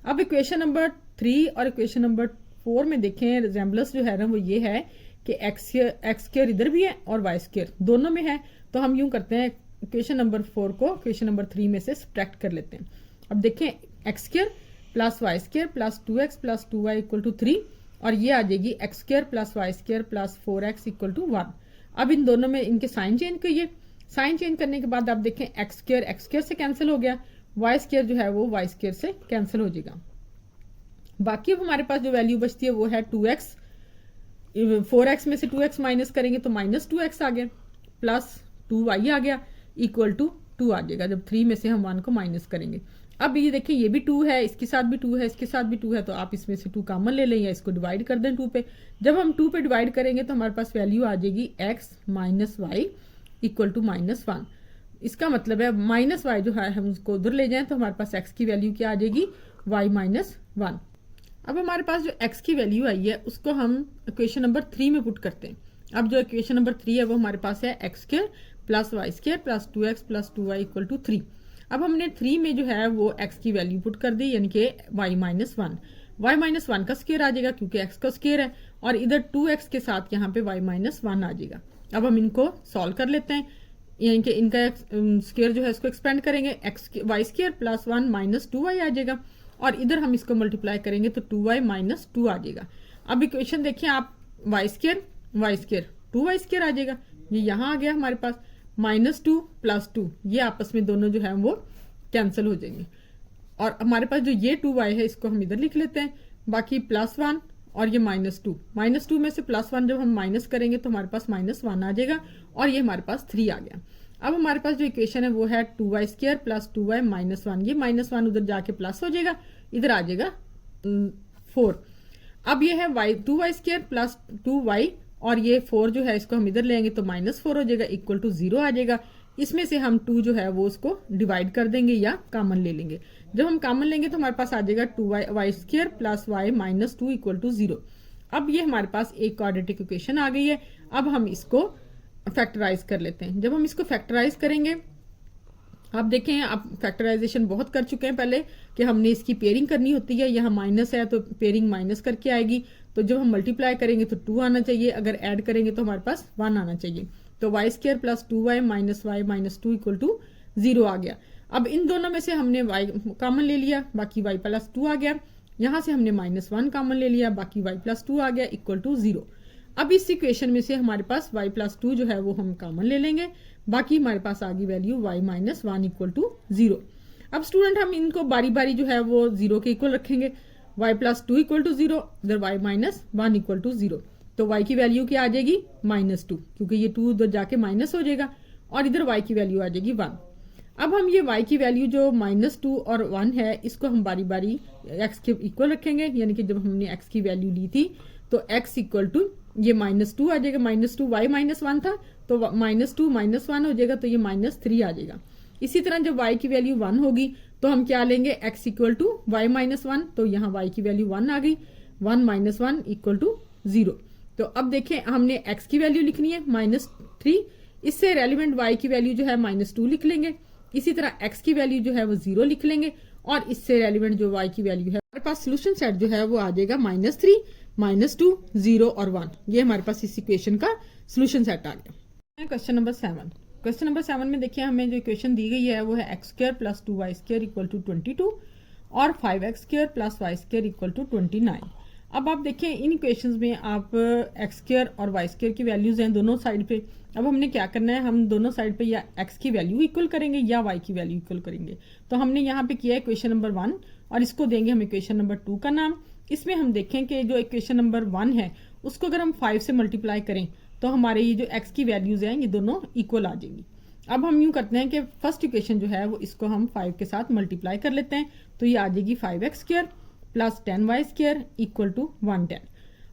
अब इक्वेशन नंबर 3 और इक्वेशन नंबर 4 में देखें रिजेम्बलेंस जो है ना वो ये है कि x स्क्वायर इधर भी है और y स्क्वायर दोनों में है, तो हम यूं करते हैं इक्वेशन नंबर 4 को इक्वेशन नंबर 3 में से सब्ट्रैक्ट कर लेते हैं। अब देखें x square plus y square plus 2x plus 2y equal to 3, और ये आ जाएगी x square plus y square plus 4x equal to 1। अब इन दोनों में इनके साइन चेंज करिए। साइन चेंज करने के बाद आप देखें x स्क्वायर से कैंसिल हो गया, y स्क्वायर जो है वो y स्क्वायर से कैंसिल हो जाएगा। बाकी अब हमारे पास जो वैल्यू बचती है वो है 2x। 4x में से 2x माइनस करेंगे तो -2x आ गया, प्लस 2y आ गया इक्वल टू 2 आ जाएगा जब 3 में से हम 1 को माइनस करेंगे। अब ये देखिए ये भी 2 है, इसके साथ भी 2 है, इसके साथ भी 2 है, तो आप इसमें से 2 कॉमन ले लें या इसको डिवाइड कर दें 2 पे। जब हम 2 पे डिवाइड करेंगे तो हमारे पास वैल्यू आ जाएगी x minus y equal to -1। इसका मतलब है माइनस वाई जो है हम उसको उधर ले जाएं तो हमारे पास x की वैल्यू क्या आ जाएगी, y माइनस 1। अब हमारे पास जो x की वैल्यू आई है उसको हम इक्वेशन नंबर 3 में पुट करते हैं। अब जो इक्वेशन नंबर 3 है वो हमारे पास है x square plus y square plus 2x plus 2y equal to 3। अब हमने 3 में जो है वो x की वैल्यू पुट कर दी, यानी कि y माइनस 1। y माइनस 1 का स्क्वायर आ जाएगा क्योंकि x का स्क्वायर है, और इधर 2x के साथ यहाँ पे y माइनस 1 आ जाएगा। अब हम इनको सॉल्व कर लेते हैं, यानी कि इनका स्क्वायर जो है इसको एक्सपेंड करेंगे, y square plus 1 minus 2y आ जाएगा, और इधर हम इसको मल्टीप्लाई करेंगे तो 2y माइनस 2 आ जाएगा। अब इक्वेशन देखिए आप, वाई स्क्वायर 2y स्क्वायर आ जाएगा, ये यहाँ आ गया हमारे पास, -2 प्लस 2, ये आपस में दोनों जो है वो कैंसिल हो जाएंगे, और हमारे पास जो ये 2y है इसको हम इधर लिख लेते हैं, बाकी +1 और ये -2 में से +1 जब हम माइनस करेंगे तो हमारे पास -1 आ जाएगा, और ये हमारे पास 3 आ गया। अब हमारे पास जो इक्वेशन है वो है 2y square plus 2y minus 1, ये -1 उधर जाके प्लस हो जाएगा, इधर आ जाएगा 4। अब ये है 2y स्क्वायर प्लस 2y, और ये 4 जो है इसको हम इधर लेंगे तो -4 हो जाएगा, इक्वल टू 0 आ जाएगा। इसमें से हम 2 जो है वो उसको डिवाइड कर देंगे या कॉमन ले लेंगे। जब हम कॉमन लेंगे तो हमारे पास आ जाएगा 2y square plus y minus 2 equal to 0। अब ये हमारे पास एक क्वाड्रेटिक इक्वेशन आ गई है। अब हम इसको फैक्टराइज कर लेते हैं। जब हम इसको फैक्टराइज करेंगे, आप देखें आप फैक्टराइजेशन बहुत कर चुके हैं पहले कि हमने इसकी पेयरिंग करनी होती है, यहाँ माइनस है तो पेयरिंग माइनस करके आएगी, तो जब हम मल्टीप्लाई करेंगे तो 2 आना चाहिए, अगर ऐड करेंगे तो हमारे पास 1 आना चाहिए, तो y square plus 2y minus 2 equal to 0 आ गया। अब इन दोनों में से हमने y कॉमन ले लिया, बाकी y प्लस 2 आ गया, यहाँ से हमने -1 कॉमन ले लिया, बाकी y प्लस 2 आ गया इक्वल टू 0। अब इस इक्वेशन में से हमारे पास y प्लस 2 जो है वो हम कॉमन ले लेंगे, बाकी हमारे पास आ गई value y minus 1 equal to 0। अब स्टूडेंट हम इनको बारी बारी जो है वो 0 के इक्वल रखेंगे, y प्लस 2 इक्वल टू 0, इधर y माइनस 1 इक्वल टू 0, तो y की वैल्यू क्या आ जाएगी -2, क्योंकि ये 2 उधर जाके माइनस हो जाएगा, और इधर y की वैल्यू आ जाएगी 1। अब हम ये y की वैल्यू जो -2 और 1 है इसको हम बारी बारी x के इक्वल रखेंगे, यानी कि जब हमने x की वैल्यू ली थी तो x इक्वल टू ये -2 आ जाएगा, -2 y माइनस 1 था तो -2 -1 हो जाएगा, तो ये -3 आ जाएगा। इसी तरह जब y की वैल्यू 1 होगी तो हम क्या लेंगे, x equal to y minus 1, तो यहाँ y की वैल्यू 1 आ गई, 1 माइनस 1 इक्वल टू 0। तो अब देखें हमने x की वैल्यू लिखनी है -3, इससे रेलिवेंट y की वैल्यू जो है -2 लिख लेंगे, इसी तरह x की वैल्यू जो है वो 0 लिख लेंगे, और इससे रेलिवेंट जो y की वैल्यू है हमारे पास सोल्यूशन सेट जो है वो आ जाएगा -3, -2, 0 और 1। ये हमारे पास इस इक्वेशन का सोल्यूशन सेट आ गया। Question number 7। क्वेश्चन नंबर 7 में देखिए हमें जो इक्वेशन दी गई है वो है x square plus 2y square equal to 22 और 5x square plus y square equal to 29। अब आप देखें इन इक्वेशंस में आप x स्क्वायर और y स्क्वायर की वैल्यूज हैं दोनों साइड पे। अब हमने क्या करना है, हम दोनों साइड पे या x की वैल्यू इक्वल करेंगे या y की वैल्यू इक्वल करेंगे। तो हमने यहाँ पे किया है इक्वेशन नंबर 1, और इसको देंगे हम इक्वेशन नंबर 2 का नाम। इसमें हम देखें कि जो इक्वेशन नंबर 1 है उसको अगर हम 5 से मल्टीप्लाई करें तो हमारे ये जो x की वैल्यूज हैं ये दोनों इक्वल आ जाएंगी। अब हम यूं करते हैं कि फर्स्ट इक्वेशन जो है वो इसको हम 5 के साथ मल्टीप्लाई कर लेते हैं, तो ये आ जाएगी 5x square plus 10y square equal to 110।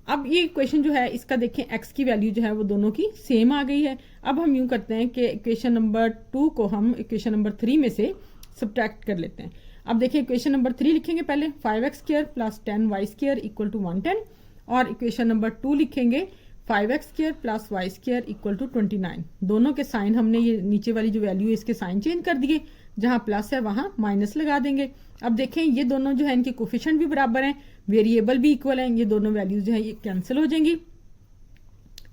अब ये इक्वेशन जो है इसका देखें x की वैल्यू जो है वो दोनों की सेम आ गई है। अब हम यूं करते हैं कि इक्वेशन नंबर 2 को हम इक्वेशन नंबर 3 में से सब्ट्रैक्ट कर लेते हैं। अब देखिए इक्वेशन नंबर 3 लिखेंगे पहले 5x square plus 10y square equal to 110, और इक्वेशन नंबर 2 लिखेंगे 5x square plus y square equal to 29। दोनों के साइन हमने ये नीचे वाली जो वैल्यू है इसके साइन चेंज कर दिए, जहां प्लस है वहां माइनस लगा देंगे। अब देखें ये दोनों जो है इनके कोफिशिएंट भी बराबर हैं, वेरिएबल भी इक्वल हैं, ये दोनों वैल्यूज जो है ये कैंसिल हो जाएंगी।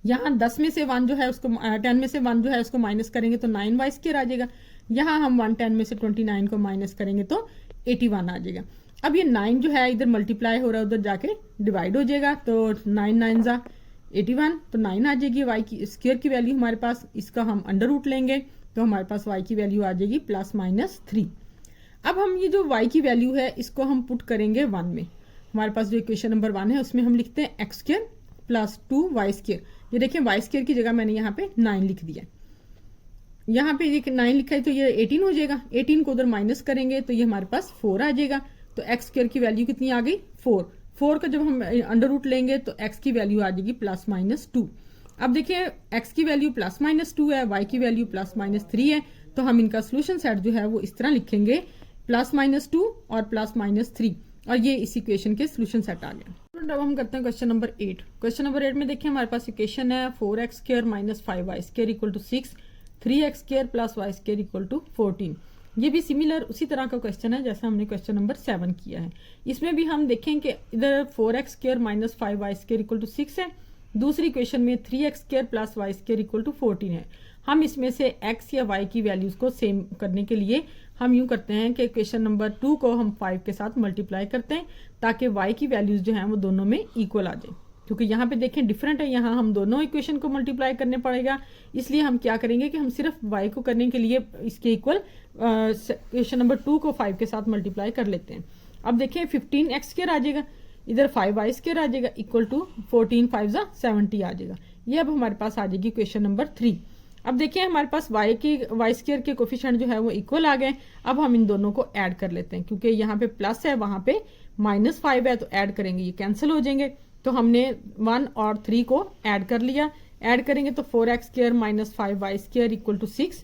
यहाँ 10 में से 1 जो है उसको 10 में से 1 जो है उसको माइनस करेंगे तो 9y स्क्वायर आ जाएगा। यहाँ हम 110 में से 29 को माइनस करेंगे तो 81 आ जाएगा। अब ये 9 जो है इधर मल्टीप्लाई हो रहा है उधर जाके डिवाइड हो जाएगा, तो 9 9 81, तो 9 आ जाएगी। y की स्क्वायर की वैल्यू हमारे पास, इसका हम अंडर रूट लेंगे तो हमारे पास y की वैल्यू आ जाएगी +-3। अब हम ये जो y की वैल्यू है इसको हम पुट करेंगे 1 में। हमारे पास जो इक्वेशन नंबर 1 है उसमें हम लिखते हैं x square plus 2y square. ये देखें y स्क्वायर की जगह मैंने यहाँ पे 9 लिख दिया। यहाँ पे 9 लिखा है तो ये 18 हो जाएगा। 18 को उधर माइनस करेंगे तो ये हमारे पास 4 आ जाएगा। तो एक्स स्क्वायर की वैल्यू कितनी आ गई 4। 4 का जब हम अंडर रूट लेंगे तो एक्स की वैल्यू आ जाएगी +-2। अब देखिए एक्स की वैल्यू +-2 है, वाई की वैल्यू +-3 है। तो हम इनका सोल्यूशन सेट जो है वो इस तरह लिखेंगे +-2 और +-3 और ये इस इक्वेशन के सोल्यूशन सेट आ गए। अब हम करते हैं क्वेश्चन नंबर 8। क्वेश्चन नंबर 8 में देखिए हमारे पास इक्वेशन है 4x² - 5y² = 6, 3x² + y² = 14। ये भी सिमिलर उसी तरह का क्वेश्चन है जैसा हमने क्वेश्चन नंबर 7 किया है। इसमें भी हम देखें कि इधर 4x² - 5y² = 6 है, दूसरी इक्वेशन में 3x² + y² = 14 है। हम इसमें से x या y की वैल्यूज को सेम करने के लिए हम यूं करते हैं कि इक्वेशन नंबर 2 को हम 5 के साथ मल्टीप्लाई करते हैं ताकि y की वैल्यूज जो हैं वो दोनों में इक्वल आ जाए। क्योंकि यहाँ पे देखें डिफरेंट है, यहाँ हम दोनों इक्वेशन को मल्टीप्लाई करने पड़ेगा, इसलिए हम क्या करेंगे कि हम सिर्फ y को करने के लिए इसके इक्वल इक्वेशन नंबर 2 को 5 के साथ मल्टीप्लाई कर लेते हैं। अब देखें 15x² आ जाएगा, इधर 5y² आ जाएगा इक्वल टू 14 5 = 70 आ जाएगा। ये अब हमारे पास आ जाएगी क्वेश्चन नंबर 3। अब देखिए हमारे पास y² के कोफिशिएंट जो है वो इक्वल आ गए। अब हम इन दोनों को ऐड कर लेते हैं, क्योंकि यहाँ पे प्लस है वहां पे -5 है तो ऐड करेंगे ये कैंसिल हो जाएंगे। तो हमने 1 और 3 को ऐड कर लिया। ऐड करेंगे तो 4x² - 5y² = 6,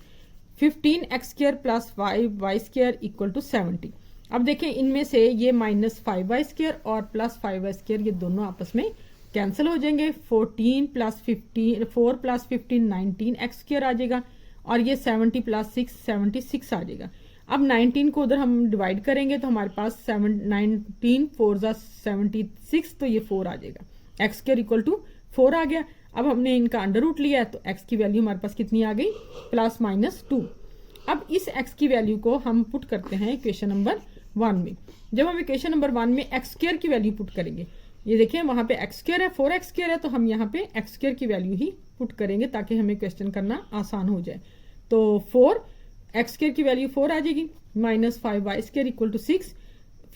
15x² + 5y² = 70। अब देखें इनमें से ये -5y² और +5y² ये दोनों आपस में कैंसिल हो जाएंगे। 14 + 15 4 + 15 19x² आ जाएगा और ये 70 + 6 76 आ जाएगा। अब 19 को उधर हम डिवाइड करेंगे तो हमारे पास 19 4 = 76 तो ये 4 आ जाएगा। x² = 4 आ गया। अब हमने इनका अंडर रूट लिया है तो x की वैल्यू हमारे पास कितनी आ गई +-2। अब इस x की वैल्यू को हम पुट करते हैं इक्वेशन नंबर 1 में। जब हम इक्वेशन नंबर 1 में x² की वैल्यू पुट करेंगे, ये देखिए वहां पे x² है 4x² है तो हम यहाँ पे x² की वैल्यू ही पुट करेंगे ताकि हमें क्वेश्चन करना आसान हो जाए। तो 4 x² की वैल्यू 4 आ जाएगी, -5y² = 6,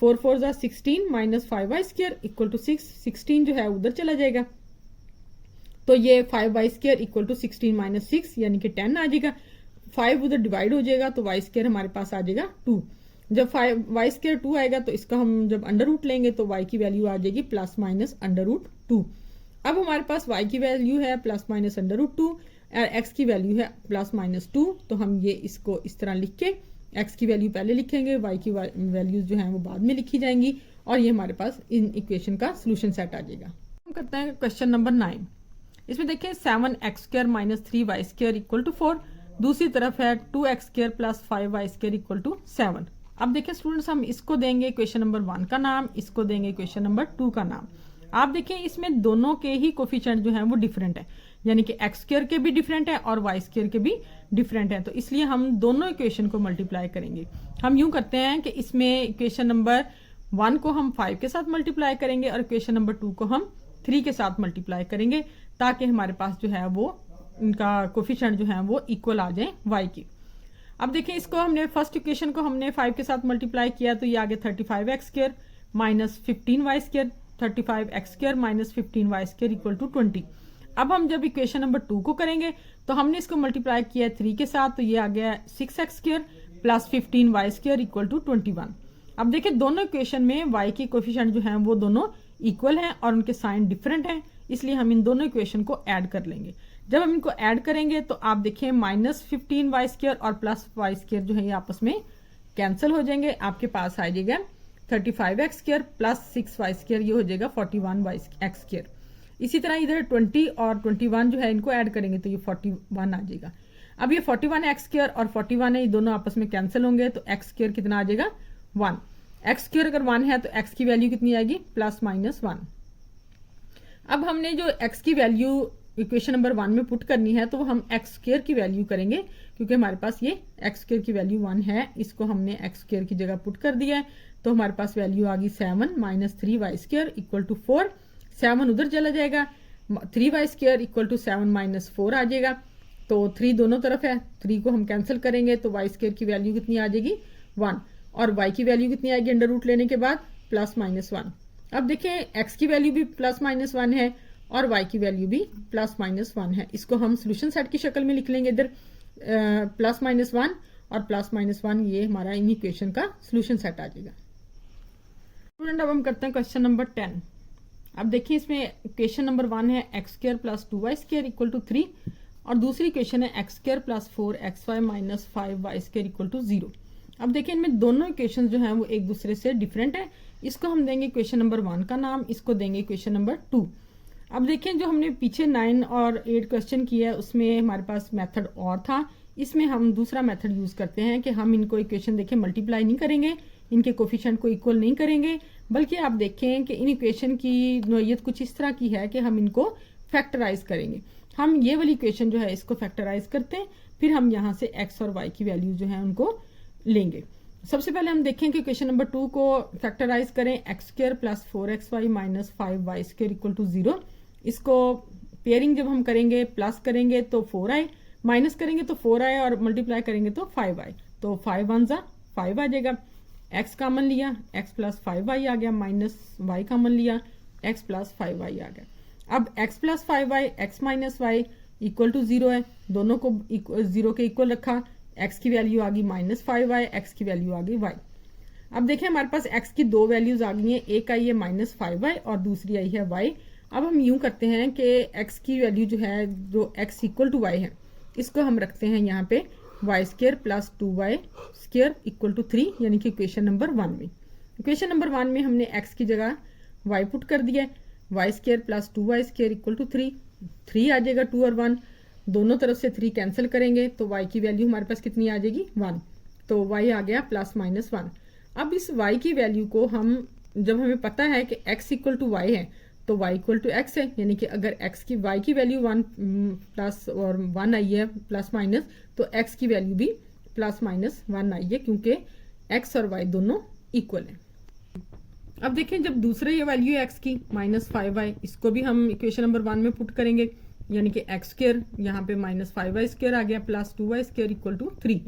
4 4 = 16 -5y² = 6, 16 जो है उधर चला जाएगा तो ये 5y² = 16 - 6 यानी कि 10 आ जाएगा। 5 उधर डिवाइड हो जाएगा तो y² हमारे पास आ जाएगा 2। जब y² 2 आएगा तो इसका हम जब अंडर रूट लेंगे तो y की वैल्यू आ जाएगी +-√2। अब हमारे पास y की वैल्यू है +-√2 और x की वैल्यू है +-2। तो हम ये इसको इस तरह लिख के x की वैल्यू पहले लिखेंगे, y की वैल्यूज जो हैं वो बाद में लिखी जाएंगी और ये हमारे पास इन इक्वेशन का सोल्यूशन सेट आ जाएगा। हम करते हैं क्वेश्चन नंबर 9। इसमें देखें 7x² - 3y² = 4, दूसरी तरफ है 2x² + 5y² = 7। अब देखिए स्टूडेंट्स हम इसको देंगे क्वेश्चन नंबर 1 का नाम, इसको देंगे क्वेश्चन नंबर 2 का नाम। आप देखें इसमें दोनों के ही कोफिशिएंट जो हैं वो डिफरेंट है, यानी कि x² के भी डिफरेंट है और y² के भी डिफरेंट है। तो इसलिए हम दोनों इक्वेशन को मल्टीप्लाई करेंगे। हम यूं करते हैं कि इसमें इक्वेशन नंबर 1 को हम 5 के साथ मल्टीप्लाई करेंगे और इक्वेशन नंबर 2 को हम 3 के साथ मल्टीप्लाई करेंगे ताकि हमारे पास जो है वो इनका कोफिशिएंट जो है वो इक्वल आ जाए y की। अब देखिए इसको हमने फर्स्ट इक्वेशन को हमने 5 के साथ मल्टीप्लाई किया तो ये आ गया 35x² - 15y², 35x² - 15y² = 20। अब हम जब इक्वेशन नंबर 2 को करेंगे तो हमने इसको मल्टीप्लाई किया 3 के साथ तो ये आ गया 6x² + 15y² = 21। अब देखिए दोनों इक्वेशन में y की कोफिशिएंट जो है वो दोनों इक्वल हैं और उनके साइन डिफरेंट हैं, इसलिए हम इन दोनों इक्वेशन को ऐड कर लेंगे। जब हम इनको ऐड करेंगे तो आप देखिए -15y² और +y² जो है ये आपस में कैंसिल हो जाएंगे। आपके पास आ जाएगा 35x² + 6y² ये हो जाएगा 41x²। इसी तरह इधर 20 और 21 जो है इनको ऐड करेंगे तो ये 41 आ जाएगा। अब ये 41x² और 41 है ये दोनों आपस में कैंसिल होंगे तो x² कितना आ जाएगा 1। x² अगर 1 है तो x की वैल्यू कितनी आएगी +-1। अब हमने जो x की वैल्यू इक्वेशन नंबर 1 में पुट करनी है तो हम x² की वैल्यू करेंगे, क्योंकि हमारे पास ये x² की वैल्यू 1 है, इसको हमने x² की जगह पुट कर दिया है तो हमारे पास वैल्यू आ गई 7 - 3y² = 4। 7 उधर चला जाएगा, 3y² = 7 - 4 आ जाएगा तो 3 दोनों तरफ है, 3 को हम कैंसिल करेंगे तो y² की वैल्यू कितनी आ जाएगी 1 और y की वैल्यू कितनी आएगी अंडर रूट लेने के बाद +-1। अब देखिए x की वैल्यू भी +-1 है और y की वैल्यू भी +-1 है। इसको हम सोल्यूशन सेट की शक्ल में लिख लेंगे इधर प्लस माइनस 1 और प्लस माइनस 1, ये हमारा इन इक्वेशन का सोल्यूशन सेट आ जाएगा। स्टूडेंट अब हम करते हैं क्वेश्चन नंबर 10। अब देखिए इसमें इक्वेशन नंबर 1 है x square plus 2y square equal to 3 और दूसरी इक्वेशन है x square plus 4xy minus 5y square equal to 0। अब देखिए इनमें दोनों इक्वेशन जो हैं वो एक दूसरे से डिफरेंट है। इसको हम देंगे इक्वेशन नंबर 1 का नाम, इसको देंगे इक्वेशन नंबर 2। अब देखिए जो हमने पीछे 9 और 8 क्वेश्चन किया है उसमें हमारे पास मेथड और था, इसमें हम दूसरा मेथड यूज करते हैं कि हम इनको इक्वेशन देखें मल्टीप्लाई नहीं करेंगे, इनके कोफिशिएंट को इक्वल नहीं करेंगे, बल्कि आप देखें कि इन इक्वेशन की नोयत कुछ इस तरह की है कि हम इनको फैक्टराइज करेंगे। हम ये वाली इक्वेशन जो है इसको फैक्टराइज करते हैं, फिर हम यहाँ से x और y की वैल्यू जो है उनको लेंगे। सबसे पहले हम देखें कि इक्वेशन नंबर 2 को फैक्टराइज करें, x square plus 4xy minus 5y square equal to 0। इसको पेयरिंग जब हम करेंगे प्लस करेंगे तो 4 आए, माइनस करेंगे तो 4 आए और मल्टीप्लाई करेंगे तो 5 आए, तो 5 1 जा 5 आ जाएगा। x कॉमन लिया, x प्लस 5y आ गया, माइनस y कॉमन लिया, x प्लस 5y आ गया। अब x plus 5y x minus y equal to 0 है, दोनों को 0 के इक्वल रखा, x की वैल्यू आ गई माइनस 5y, x की वैल्यू आ गई y। अब देखें हमारे पास x की दो वैल्यूज आ गई हैं, एक आई है माइनस 5y और दूसरी आई है y। अब हम यूं करते हैं कि x की वैल्यू जो है, जो x इक्वल टू y है, इसको हम रखते हैं यहाँ पे y square plus 2y square equal to 3, यानी कि इक्वेशन नंबर 1 में। इक्वेशन नंबर 1 में हमने x की जगह y पुट कर दिया, y square plus 2y square equal to 3, 3 आ जाएगा, 2 और 1 दोनों तरफ से 3 कैंसिल करेंगे तो y की वैल्यू हमारे पास कितनी आ जाएगी 1, तो y आ गया प्लस माइनस 1। अब इस y की वैल्यू को हम, जब हमें पता है कि x इक्वल टू y है तो y इक्वल टू x है, यानी कि अगर x की y की वैल्यू 1 प्लस और 1 आई है प्लस माइनस, तो x की वैल्यू भी प्लस माइनस 1 आई है, क्योंकि x और y दोनों इक्वल है। अब देखें जब दूसरे ये वैल्यू है x की माइनस 5y, इसको भी हम इक्वेशन नंबर 1 में पुट करेंगे, यानी कि एक्स स्क्वायर यहाँ पे माइनस 5y स्क्वायर आ गया plus 2y square equal to 3,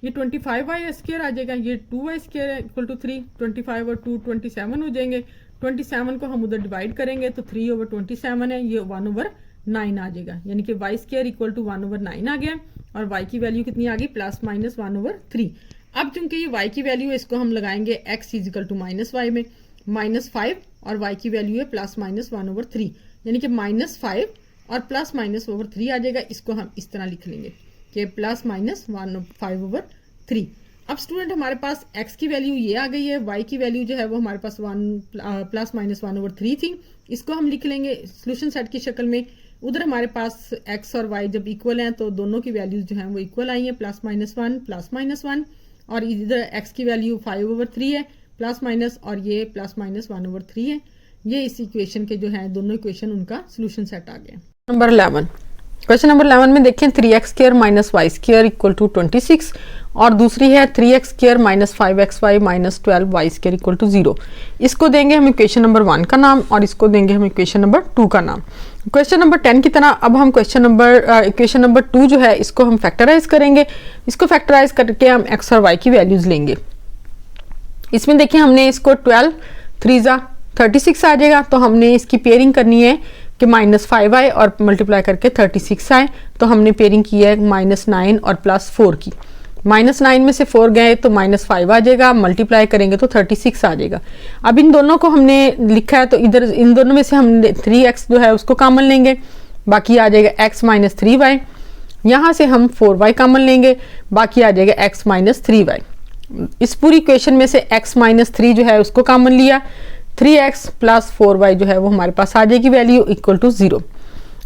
ये 25y स्क्वायर आ जाएगा, ये 2y स्क्वायर इक्वल टू 3, 25 और 2 27 हो जाएंगे, 27 को हम उधर डिवाइड करेंगे तो 3 ओवर 27 है, ये 1 ओवर 9 आ जाएगा, यानी कि y square equal to 1 over 9 आ गया और y की वैल्यू कितनी आ गई प्लस माइनस 1 ओवर 3। अब चूंकि ये y की वैल्यू है इसको हम लगाएंगे x equal to minus y में, माइनस 5 और y की वैल्यू है प्लस माइनस 1 ओवर 3, यानी कि माइनस 5 और प्लस माइनस ओवर 3 आ जाएगा। इसको हम इस तरह लिख लेंगे कि प्लस माइनस 5 ओवर 3। अब स्टूडेंट हमारे पास x की वैल्यू ये आ गई है, y की वैल्यू जो है वो हमारे पास प्लस माइनस 1 ओवर 3 थी, इसको हम लिख लेंगे सोल्यूशन सेट की शक्ल में। उधर हमारे पास x और y जब इक्वल हैं तो दोनों की वैल्यूज जो हैं वो इक्वल आई हैं, प्लस माइनस 1 और इधर x की वैल्यू 5 ओवर 3 है प्लस माइनस, और ये प्लस माइनस 1 ओवर 3 है। ये इस इक्वेशन के जो है दोनों इक्वेशन उनका सोल्यूशन सेट आ गया। नंबर 11, क्वेश्चन नंबर 11 में देखें 3x square minus y square equal to 26 और दूसरी है 3x square minus 5xy minus 12y square equal to 0। इसको देंगे हम इक्वेशन नंबर 1 का नाम और इसको देंगे हम इक्वेशन नंबर 2 का नाम। क्वेश्चन नंबर 10 की तरह अब हम इक्वेशन नंबर 2 जो है इसको हम फैक्टराइज करेंगे। इसको फैक्टराइज करके हम x और y की वैल्यूज लेंगे। इसमें देखिए हमने इसको 12 3 जा 36 आ जाएगा, तो हमने इसकी पेयरिंग करनी है कि माइनस 5 आए और मल्टीप्लाई करके 36 आए, तो हमने पेयरिंग की है माइनस 9 और प्लस 4 की। माइनस 9 में से 4 गए तो माइनस 5 आ जाएगा, मल्टीप्लाई करेंगे तो 36 आ जाएगा। अब इन दोनों को हमने लिखा है तो इधर इन दोनों में से हम 3x जो है उसको कॉमन लेंगे, बाकी आ जाएगा x माइनस 3y। यहाँ से हम 4y कॉमन लेंगे, बाकी आ जाएगा x माइनस 3y। इस पूरी इक्वेशन में से x माइनस 3 जो है उसको कॉमन लिया, 3x प्लस 4y जो है वो हमारे पास आ जाएगी वैल्यू इक्वल टू 0।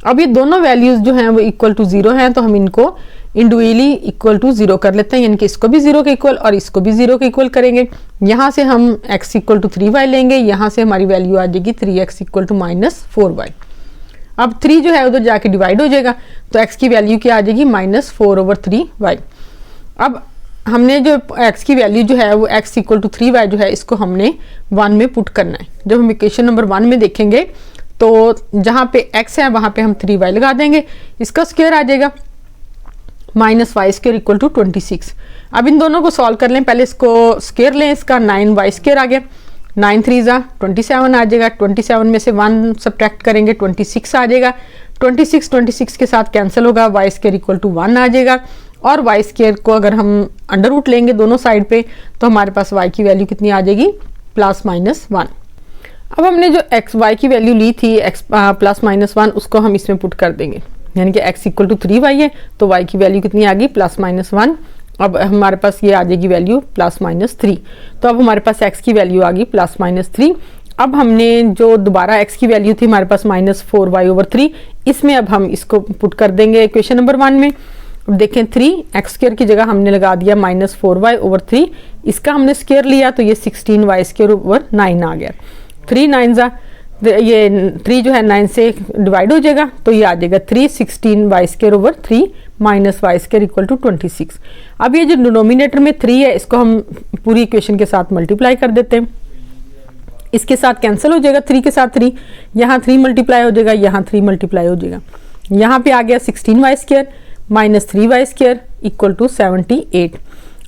अब ये दोनों वैल्यूज जो हैं वो इक्वल टू 0 हैं, तो हम इनको इंडिविजुअली इक्वल टू 0 कर लेते हैं, यानी कि इसको भी 0 के इक्वल और इसको भी 0 के इक्वल करेंगे। यहाँ से हम x इक्वल टू 3y लेंगे, यहाँ से हमारी वैल्यू आ जाएगी 3x equal to minus 4y। अब 3 जो है उधर जाके डिवाइड हो जाएगा, तो x की वैल्यू क्या आ जाएगी माइनस 4 ओवर 3y। अब हमने जो x की वैल्यू जो है वो x इक्वल टू 3y जो है इसको हमने 1 में पुट करना है। जब हम इक्वेशन नंबर 1 में देखेंगे तो जहाँ पे x है वहाँ पे हम 3y लगा देंगे, इसका स्क्वायर आ जाएगा minus y square equal to 26। अब इन दोनों को सॉल्व कर लें, पहले इसको स्क्वायर लें, इसका 9y स्क्वायर आ गया, 9 3 जा 27 आ जाएगा, 27 में से 1 सब्ट्रैक्ट करेंगे 26 आ जाएगा, 26 के साथ कैंसिल होगा, y स्क्वायर इक्वल टू 1 आ जाएगा और वाई स्क्वायर को अगर हम अंडर रूट लेंगे दोनों साइड पे तो हमारे पास वाई की वैल्यू कितनी आ जाएगी, +-1। अब हमने जो एक्स वाई की वैल्यू ली थी एक्स +-1 उसको हम इसमें पुट कर देंगे, यानी कि x = 3y है तो y की वैल्यू कितनी आ गई, +-1। अब हमारे पास ये आ जाएगी वैल्यू +-3। तो अब हमारे पास x की वैल्यू आ गई +-3। अब हमने जो दोबारा x की वैल्यू थी हमारे पास -4y/3, इसमें अब हम इसको पुट कर देंगे इक्वेशन नंबर 1 में। अब देखें 3x² की जगह हमने लगा दिया -4y/3, इसका हमने स्क्वायर लिया तो ये 16y² आ गया। 3 9 ये 3 जो है 9 से डिवाइड हो जाएगा तो ये आ जाएगा 316y² -y² = 26। अब ये जो डिनोमिनेटर में 3 है इसको हम पूरी इक्वेशन के साथ मल्टीप्लाई कर देते हैं, इसके साथ कैंसिल हो जाएगा 3 के साथ 3, यहाँ 3 मल्टीप्लाई हो जाएगा, यहाँ 3 मल्टीप्लाई हो जाएगा, यहाँ पे आ गया 16y² -3y² = 78।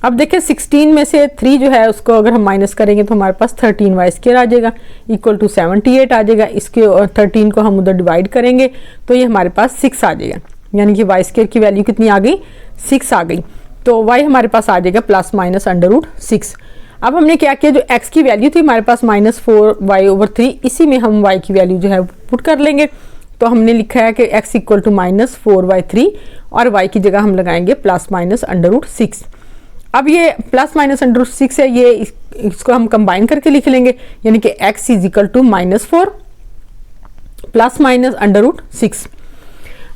अब देखिए 16 में से 3 जो है उसको अगर हम माइनस करेंगे तो हमारे पास 13y² आ जाएगा = 78 आ जाएगा। इसके और 13 को हम उधर डिवाइड करेंगे तो ये हमारे पास 6 आ जाएगा, यानी कि y² की वैल्यू कितनी आ गई, 6 आ गई। तो y हमारे पास आ जाएगा +-√6। अब हमने क्या किया, जो x की वैल्यू थी हमारे पास -4y/3, इसी में हम y की वैल्यू जो है पुट कर लेंगे। तो हमने लिखा है कि x = -4y3 और y की जगह हम लगाएंगे +-√6। अब ये +-√6 है, ये इसको हम कंबाइन करके लिख लेंगे, यानी कि x = -4 +-√6।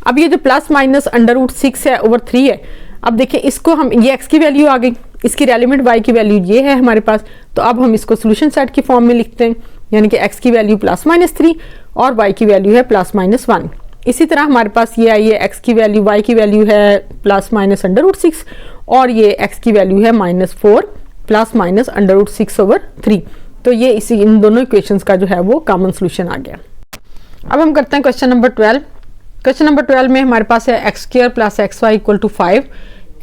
अब ये जो +-√6 है ओवर 3 है, अब देखिए इसको हम, ये x की वैल्यू आ गई, इसकी रेलिवेंट y की वैल्यू ये है हमारे पास, तो अब हम इसको सोल्यूशन सेट की फॉर्म में लिखते हैं, यानी कि x की वैल्यू +-3 और y की वैल्यू है +-1। इसी तरह हमारे पास ये आई है x की वैल्यू, y की वैल्यू है +-√6 और ये x की वैल्यू है -4 +-√6/3। तो ये इन दोनों इक्वेशंस का जो है वो कॉमन सोल्यूशन आ गया। अब हम करते हैं क्वेश्चन नंबर 12। क्वेश्चन नंबर 12 में हमारे पास है x² + xy = 5,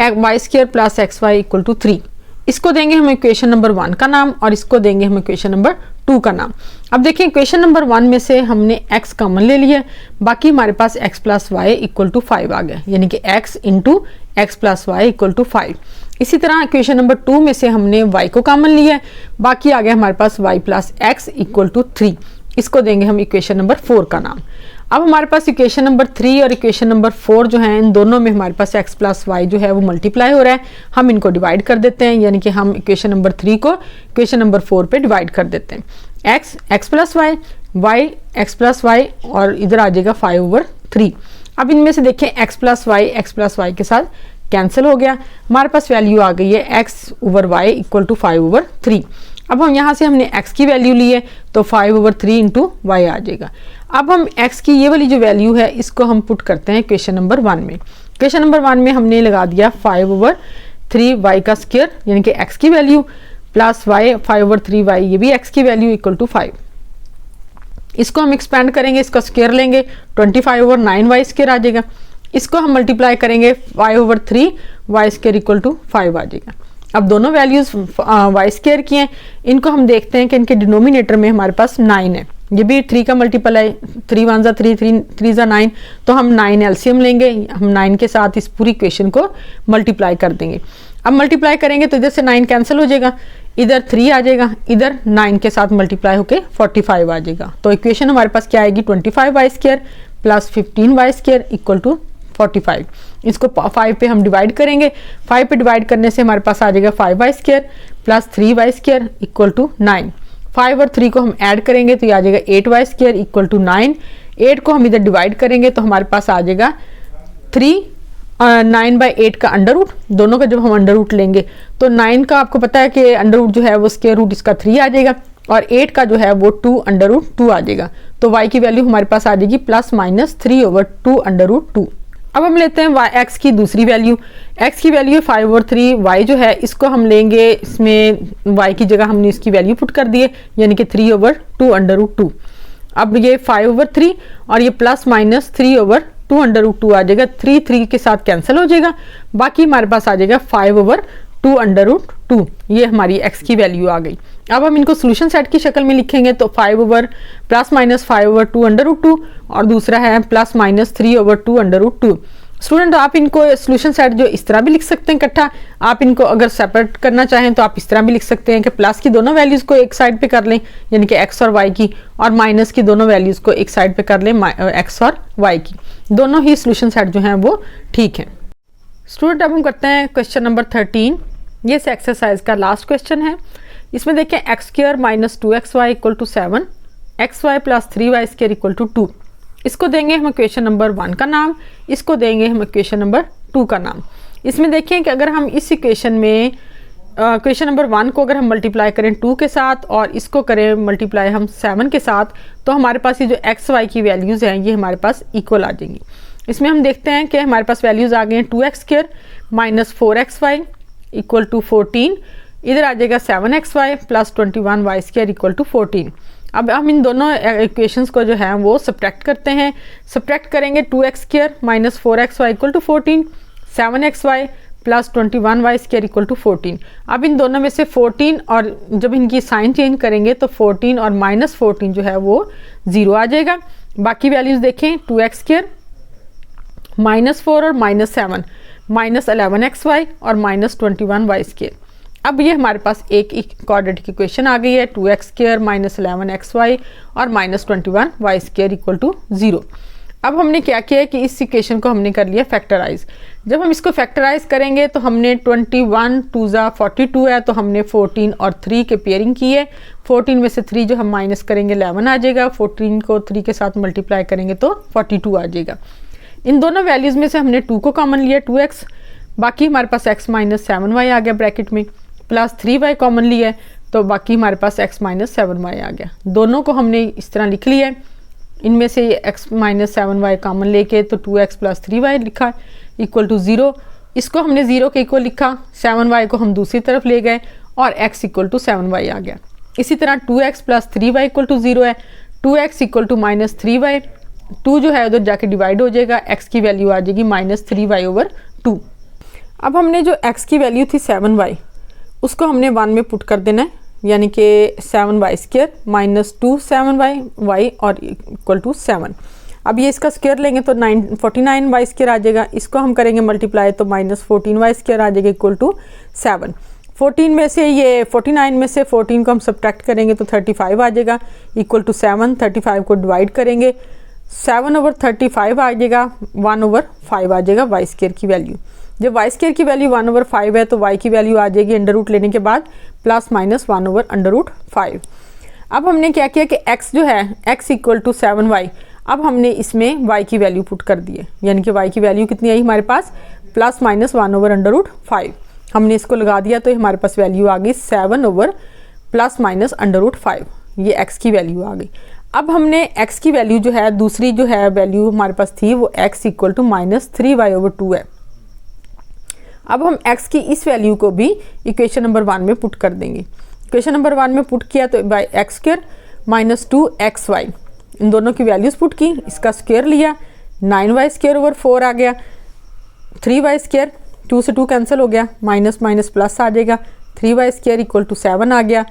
y² + xy = 3। इसको देंगे हम इक्वेशन नंबर 1 का नाम और इसको देंगे हम इक्वेशन नंबर 2 का नाम। अब देखिए इक्वेशन नंबर 1 में से हमने x कॉमन ले लिया, बाकी हमारे पास x + y = 5 आ गया, यानी कि x × x + y = 5। इसी तरह इक्वेशन नंबर 2 में से हमने y को कॉमन लिया, बाकी आ गया हमारे पास y + x = 3। इसको देंगे हम इक्वेशन नंबर 4 का नाम। अब हमारे पास इक्वेशन नंबर 3 और इक्वेशन नंबर 4 जो है, इन दोनों में हमारे पास x + y जो है वो मल्टीप्लाई हो रहा है, हम इनको डिवाइड कर देते हैं, यानी कि हम इक्वेशन नंबर 3 को इक्वेशन नंबर 4 पे डिवाइड कर देते हैं। x + y, y x + y और इधर आ जाएगा 5/3। अब इनमें से देखें x + y के साथ कैंसिल हो गया, हमारे पास वैल्यू आ गई है x/y = 5/3। अब हम यहाँ से हमने x की वैल्यू ली है तो 5/3 × y आ जाएगा। अब हम x की ये वाली जो वैल्यू है इसको हम पुट करते हैं क्वेश्चन नंबर 1 में। क्वेश्चन नंबर 1 में हमने लगा दिया 5/3 y का स्क्वायर, यानी कि x की वैल्यू प्लस y 5/3 y, ये भी x की वैल्यू = 5। इसको हम एक्सपेंड करेंगे, इसका स्क्वायर लेंगे 25/9 y² आ जाएगा। इसको हम मल्टीप्लाई करेंगे 5/3 y² = 5 आ जाएगा। अब दोनों वैल्यूज y² की हैं, इनको हम देखते हैं कि इनके डिनोमिनेटर में हमारे पास 9 है, ये भी 3 का मल्टीपल है, 3 1 3 3 3 9, तो हम 9 एलसीएम लेंगे, हम 9 के साथ इस पूरी इक्वेशन को मल्टीप्लाई कर देंगे। अब मल्टीप्लाई करेंगे तो इधर से 9 कैंसिल हो जाएगा, इधर 3 आ जाएगा, इधर 9 के साथ मल्टीप्लाई होके 45 आ जाएगा। तो इक्वेशन हमारे पास क्या आएगी, 25y² + 15y² = 45। इसको 5 पे हम डिवाइड करेंगे, 5 पे डिवाइड करने से हमारे पास आ जाएगा 5y² + 3y² = 9। 5 और 3 को हम ऐड करेंगे तो ये आ जाएगा 8y² = 9। 8 को हम इधर डिवाइड करेंगे तो हमारे पास आ जाएगा 9/8 का अंडर रूट, दोनों का जब हम अंडर रूट लेंगे तो 9 का आपको पता है कि अंडर रूट जो है वो स्क्वायर रूट इसका 3 आ जाएगा और 8 का जो है वो 2√2 आ जाएगा। तो y की वैल्यू हमारे पास आ जाएगी +-3/2√2। अब हम लेते हैं x की दूसरी वैल्यू। x की वैल्यू 5/3, y जो है इसको हम लेंगे, इसमें y की जगह हमने इसकी वैल्यू पुट कर दी है, यानी कि 3/2√2। अब ये 5/3 और ये +-3/2√2 आ जाएगा, 3 के साथ कैंसिल हो जाएगा, बाकी हमारे पास आ जाएगा 5/2√2। ये हमारी x की वैल्यू आ गई। अब हम इनको सोल्यूशन सेट की शक्ल में लिखेंगे तो +-5/2√2 और दूसरा है +-3/2√2। स्टूडेंट आप इनको सोल्यूशन सेट जो इस तरह भी लिख सकते हैं इकट्ठा, आप इनको अगर सेपरेट करना चाहें तो आप इस तरह भी लिख सकते हैं कि प्लस की दोनों वैल्यूज़ को एक साइड पे कर लें यानी कि एक्स और वाई की, और माइनस की दोनों वैल्यूज़ को एक साइड पे कर लें एक्स और वाई की। दोनों ही सोल्यूशन सेट जो हैं वो ठीक हैं। स्टूडेंट अब हम करते हैं क्वेश्चन नंबर 13। ये इस एक्सरसाइज का लास्ट क्वेश्चन है। इसमें देखें x square minus 2xy equal to 7, xy plus 3y square equal to 2। इसको देंगे हम इक्वेशन नंबर 1 का नाम, इसको देंगे हम इक्वेशन नंबर 2 का नाम। इसमें देखें कि अगर हम इस इक्वेशन में इक्वेशन नंबर 1 को अगर हम मल्टीप्लाई करें 2 के साथ और इसको करें मल्टीप्लाई हम 7 के साथ, तो हमारे पास ये जो एक्स वाई की वैल्यूज़ हैं ये हमारे पास इक्वल आ जाएंगी। इसमें हम देखते हैं कि हमारे पास वैल्यूज़ आ गए हैं 2x square minus 4xy equal to 14, इधर आ जाएगा 7xy plus 21y square equal to 14। अब हम इन दोनों इक्वेशंस को जो है वो सब्ट्रैक्ट करते हैं। सब्ट्रैक्ट करेंगे 2x square minus 4xy equal to 14, 7xy plus 21y square equal to 14। अब इन दोनों में से 14 और जब इनकी साइन चेंज करेंगे तो 14 और माइनस 14 जो है वो 0 आ जाएगा। बाकी वैल्यूज़ देखें 2x स्क्वायर माइनस 4 और माइनस 7 माइनस 11xy और माइनस 21y स्क्वायर। अब ये हमारे पास एक क्वाड्रेटिक इक्वेशन आ गई है 2x स्क्वायर माइनस 11xy और minus 21y square equal to 0। अब हमने क्या किया है कि इस इक्वेशन को हमने कर लिया फैक्टराइज। जब हम इसको फैक्टराइज करेंगे तो हमने 21 2 42 है, तो हमने 14 और 3 के पेयरिंग की है। 14 में से 3 जो हम माइनस करेंगे 11 आ जाएगा, 14 को 3 के साथ मल्टीप्लाई करेंगे तो 42 आ जाएगा। इन दोनों वैल्यूज़ में से हमने 2 को कॉमन लिया 2x, बाकी हमारे पास x माइनस 7y आ गया ब्रैकेट में, प्लस 3y कॉमन लिया है तो बाकी हमारे पास x माइनस 7y आ गया। दोनों को हमने इस तरह लिख लिया है। इनमें से x माइनस 7y कॉमन लेके तो 2x प्लस 3y लिखा इक्वल टू 0। इसको हमने 0 के इक्वल लिखा, 7y को हम दूसरी तरफ ले गए और x इक्वल टू 7y आ गया। इसी तरह 2x plus 3y equal to 0 है, 2x equal to minus 3y, 2 जो है उधर जाके डिवाइड हो जाएगा, x की वैल्यू आ जाएगी माइनस 3y ओवर 2। अब हमने जो x की वैल्यू थी 7y उसको हमने 1 में पुट कर देना है, यानी कि 7y स्क्वायर माइनस 2 7y और इक्वल टू 7। अब ये इसका स्क्वायर लेंगे तो 49y स्क्वायर आ जाएगा। इसको हम करेंगे मल्टीप्लाई तो माइनस 14y स्क्वायर आ जाएगा इक्वल टू 7। 14 में से ये 49 में से 14 को हम सब्ट्रैक्ट करेंगे तो 35 आ जाएगा इक्वल टू 7। 35 को डिवाइड करेंगे 7 ओवर 35 आ जाएगा, 1 ओवर 5 आ जाएगा y स्क्वायर की वैल्यू। जब y स्क्वायर की वैल्यू 1 ओवर 5 है तो y की वैल्यू आ जाएगी अंडर रूट लेने के बाद plus minus 1 over under root 5। अब हमने क्या किया कि x जो है x इक्वल टू 7y, अब हमने इसमें y की वैल्यू पुट कर दी है, यानी कि y की वैल्यू कितनी आई हमारे पास plus minus 1 over under root 5। हमने इसको लगा दिया तो हमारे पास वैल्यू आ गई 7 over plus minus under root 5, ये x की वैल्यू आ गई। अब हमने x की वैल्यू जो है दूसरी जो है वैल्यू हमारे पास थी वो x equal to minus 3y over 2 है। अब हम x की इस वैल्यू को भी इक्वेशन नंबर 1 में पुट कर देंगे। इक्वेशन नंबर 1 में पुट किया तो by x square minus 2xy, इन दोनों की वैल्यूज़ पुट की, इसका स्क्वायर लिया 9y स्क्वायर ओवर 4 आ गया, 3y स्क्वायर 2 से 2 कैंसिल हो गया, माइनस माइनस प्लस आ जाएगा, 3y स्क्वायर इक्वल टू 7 आ गया।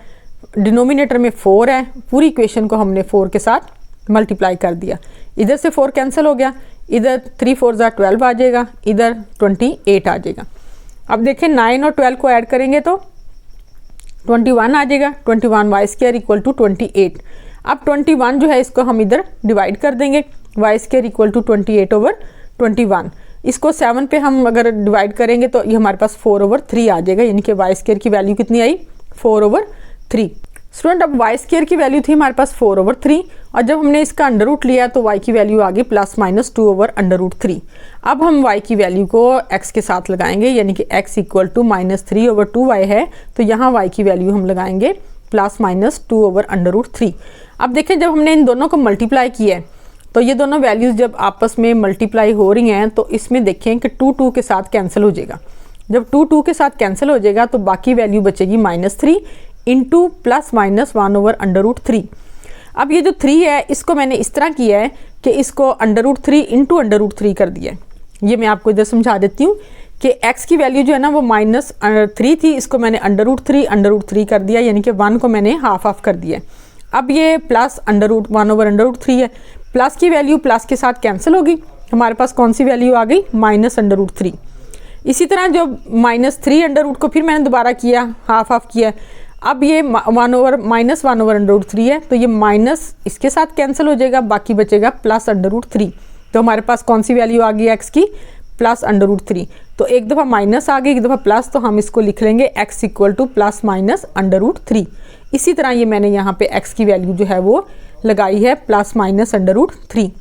डिनोमिनेटर में 4 है, पूरी इक्वेशन को हमने 4 के साथ मल्टीप्लाई कर दिया, इधर से 4 कैंसिल हो गया, इधर 3 4 12 आ जाएगा, इधर 28 आ जाएगा। अब देखें 9 और 12 को ऐड करेंगे तो 21 आ जाएगा, 21y स्क्वायर इक्वल टू 28। अब 21 जो है इसको हम इधर डिवाइड कर देंगे, y square equal to 28 over 21। इसको 7 पे हम अगर डिवाइड करेंगे तो ये हमारे पास 4 ओवर 3 आ जाएगा, यानी कि y स्क्वायर की वैल्यू कितनी आई 4 ओवर 3। स्टूडेंट अब y स्क्वायर की वैल्यू थी हमारे पास 4 ओवर 3 और जब हमने इसका अंडर रूट लिया तो y की वैल्यू आ गई plus minus 2 over under root 3। अब हम y की वैल्यू को x के साथ लगाएंगे, यानी कि x equal to minus 3 over 2y है तो यहाँ y की वैल्यू हम लगाएंगे plus minus 2 over under root 3। अब देखें जब हमने इन दोनों को मल्टीप्लाई किया है तो ये दोनों वैल्यूज़ जब आपस में मल्टीप्लाई हो रही हैं तो इसमें देखें कि 2 2 के साथ कैंसिल हो जाएगा। जब 2 2 के साथ कैंसिल हो जाएगा तो बाकी वैल्यू बचेगी -3 into plus minus 1 over under root 3। अब ये जो 3 है इसको मैंने इस तरह किया है कि इसको under root 3 into under root 3 कर दिया है। ये मैं आपको इधर समझा देती हूँ कि x की वैल्यू जो है ना वो -3 थी, इसको मैंने अंडर रूट 3 कर दिया, यानी कि 1 को मैंने हाफ ऑफ कर दिया। अब ये plus under root 1 over under root 3 है, प्लस की वैल्यू प्लस के साथ कैंसिल होगी हमारे पास कौन सी वैल्यू आ गई, -√3। इसी तरह जो -3 को फिर मैंने दोबारा किया, हाफ हाफ किया, अब ये -1/√3 है, तो ये माइनस इसके साथ कैंसिल हो जाएगा, बाकी बचेगा +√3। तो हमारे पास कौन सी वैल्यू आ गई x की, +√3। तो एक दफ़ा माइनस आ गई, एक दफ़ा प्लस, तो हम इसको लिख लेंगे x = +-√3। इसी तरह ये मैंने यहाँ पे x की वैल्यू जो है वो लगाई है +-√3।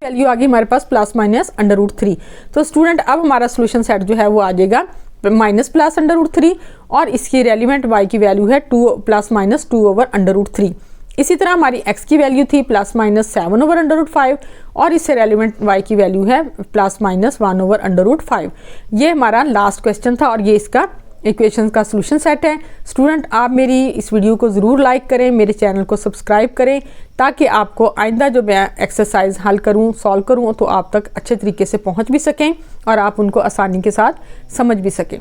वैल्यू आ गई हमारे पास +-√3। तो स्टूडेंट अब हमारा सोल्यूशन सेट जो है वो आ जाएगा -+√3 और इसकी रेलिवेंट y की वैल्यू है ±2/√3। इसी तरह हमारी x की वैल्यू थी +-7/√5 और इससे रेलिवेंट y की वैल्यू है +-1/√5। ये हमारा लास्ट क्वेश्चन था और ये इसका इक्वेशन का सोल्यूशन सेट है। स्टूडेंट आप मेरी इस वीडियो को ज़रूर लाइक करें, मेरे चैनल को सब्सक्राइब करें, ताकि आपको आइंदा जो मैं एक्सरसाइज हल करूं, सॉल्व करूं, तो आप तक अच्छे तरीके से पहुंच भी सकें और आप उनको आसानी के साथ समझ भी सकें।